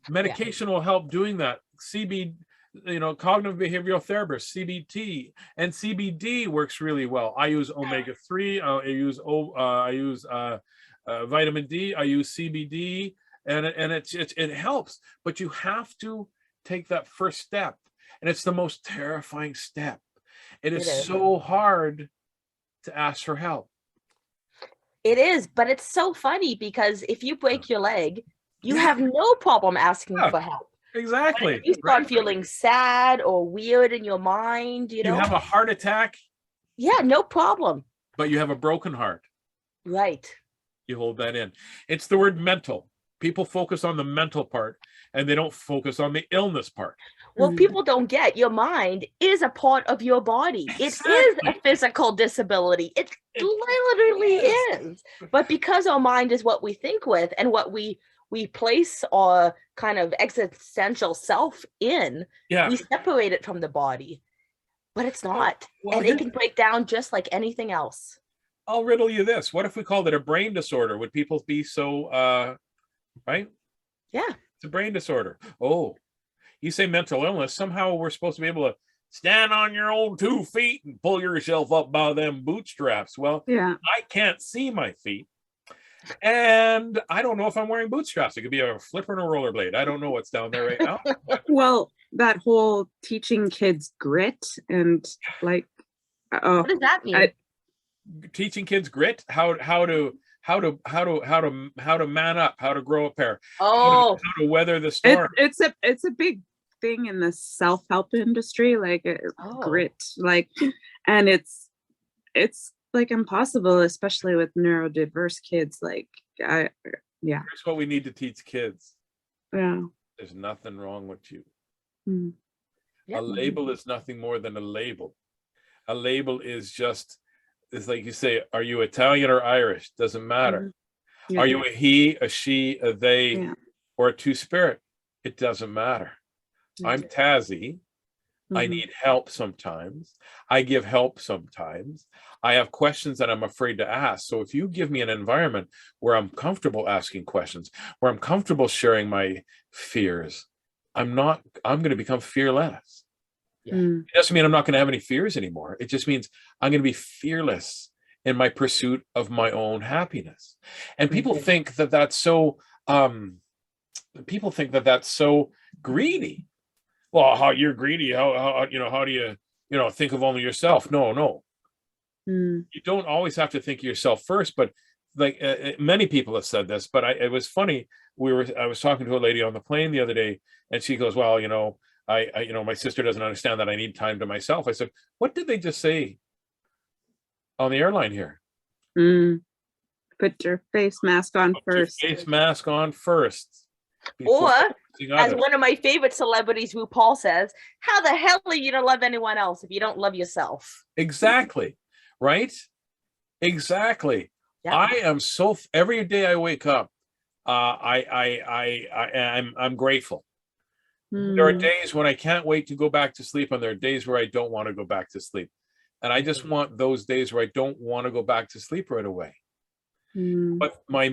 Medication will help doing that. Cognitive behavioral therapist, CBT, and CBD works really well. I use omega-3. I use vitamin D. I use CBD, and it helps. But you have to take that first step. And it's the most terrifying step. It is so hard to ask for help. It is, but it's so funny because if you break your leg, you have no problem asking for help. Exactly. When you start feeling sad or weird in your mind, you have a heart attack. Yeah, no problem. But you have a broken heart. Right. You hold that in. It's the word mental. People focus on the mental part and they don't focus on the illness part. Well, people don't get your mind is a part of your body. Exactly. It is a physical disability. It literally is. But because our mind is what we think with and what we place our kind of existential self in, we separate it from the body. But it's not. And it can break down just like anything else. I'll riddle you this. What if we called it a brain disorder? Would people be so, right? Yeah. It's a brain disorder. Oh, you say mental illness. Somehow we're supposed to be able to stand on your own 2 feet and pull yourself up by them bootstraps. Well, I can't see my feet. And I don't know if I'm wearing bootstraps. It could be a flipper and a rollerblade. I don't know what's down there right now. Well, that whole teaching kids grit and like, what does that mean? Teaching kids grit, how to man up, how to grow a pair, how to weather the storm. It's a big thing in the self-help industry, like grit, like, and it's like impossible, especially with neurodiverse kids. Like, here's what we need to teach kids. Yeah, there's nothing wrong with you. A label is nothing more than a label. A label is just, it's like you say, are you Italian or Irish? Doesn't matter. Are you a he, a she, a they, or a two-spirit? It doesn't matter. I'm Tazzy. I need help sometimes. I give help sometimes. I have questions that I'm afraid to ask. So if you give me an environment where I'm comfortable asking questions, where I'm comfortable sharing my fears, I'm going to become fearless. It doesn't mean I'm not going to have any fears anymore. It just means I'm going to be fearless in my pursuit of my own happiness. And people think that that's so, greedy. Well, how you're greedy? How do you think of only yourself? No. You don't always have to think of yourself first, but like many people have said this, but it was funny. I was talking to a lady on the plane the other day, and she goes, well, my sister doesn't understand that I need time to myself. I said, what did they just say on the airline here? Put your face mask on first. Face mask on first. Or, as one of my favorite celebrities, RuPaul says, how the hell are you to love anyone else if you don't love yourself? Exactly. Right? Exactly. Yeah. I am every day I wake up, I'm grateful. There are days when I can't wait to go back to sleep, and there are days where I don't want to go back to sleep. And I just want those days where I don't want to go back to sleep right away. But my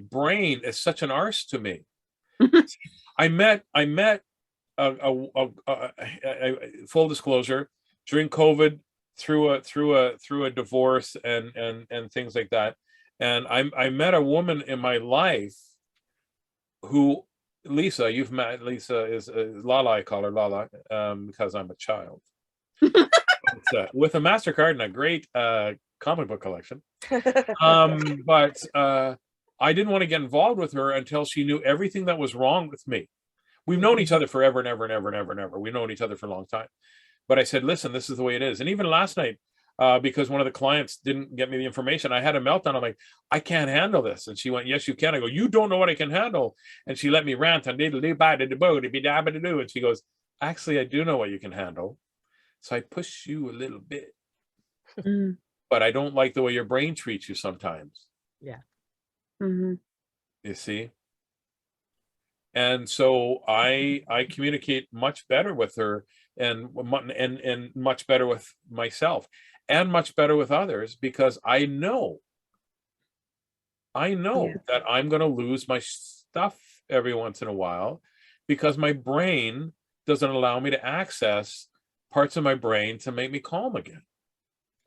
brain is such an arse to me. I met full disclosure, during COVID, through a divorce and things like that. And I met a woman in my life who, Lisa, you've met. Lisa is Lala, I call her Lala, because I'm a child. With a MasterCard and a great comic book collection. But I didn't want to get involved with her until she knew everything that was wrong with me. We've known each other forever and ever and ever and ever and ever. We've known each other for a long time. But I said, listen, this is the way it is. And even last night, because one of the clients didn't get me the information, I had a meltdown. I'm like, I can't handle this. And she went, yes, you can. I go, you don't know what I can handle. And she let me rant. And she goes, actually, I do know what you can handle. So I push you a little bit. But I don't like the way your brain treats you sometimes. Yeah. You see? And so I communicate much better with her and much better with myself and much better with others, because I know that I'm going to lose my stuff every once in a while, because my brain doesn't allow me to access parts of my brain to make me calm again.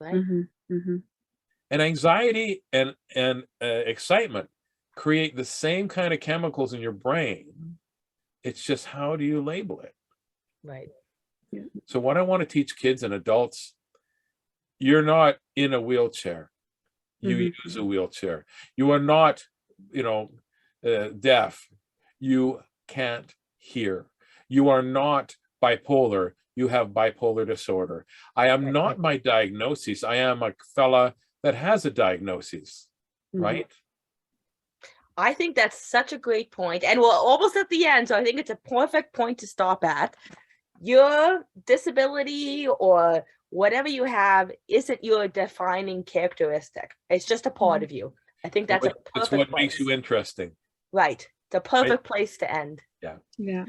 Right. And anxiety and excitement create the same kind of chemicals in your brain. It's just, how do you label it? Right. So what I want to teach kids and adults, you're not in a wheelchair. You use a wheelchair. You are not, deaf. You can't hear. You are not bipolar. You have bipolar disorder. I am not my diagnosis. I am a fella that has a diagnosis, right? I think that's such a great point. And we're almost at the end, so I think it's a perfect point to stop at. Your disability or whatever you have isn't your defining characteristic. It's just a part of you. I think that's a perfect It's what place. makes you interesting. Right. The perfect place to end. Yeah.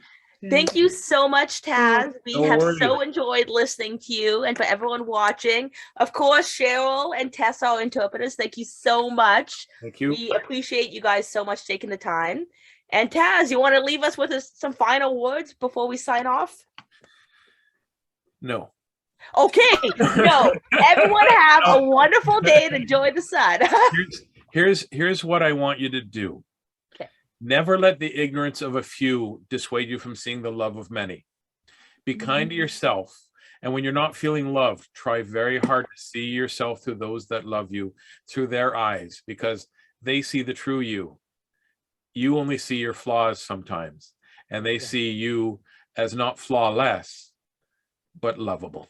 Thank you so much, Taz. We No have worries. so enjoyed listening to you, and for everyone watching. Of course, Cheryl and Tess, our interpreters, thank you so much. Thank you. We appreciate you guys so much taking the time. And Taz, you want to leave us with some final words before we sign off? No. Okay. No. Everyone have a wonderful day and enjoy the sun. Here's what I want you to do. Never let the ignorance of a few dissuade you from seeing the love of many. Be kind to yourself. And when you're not feeling loved, try very hard to see yourself through those that love you, through their eyes, because they see the true you. You only see your flaws sometimes, and they see you as not flawless, but lovable.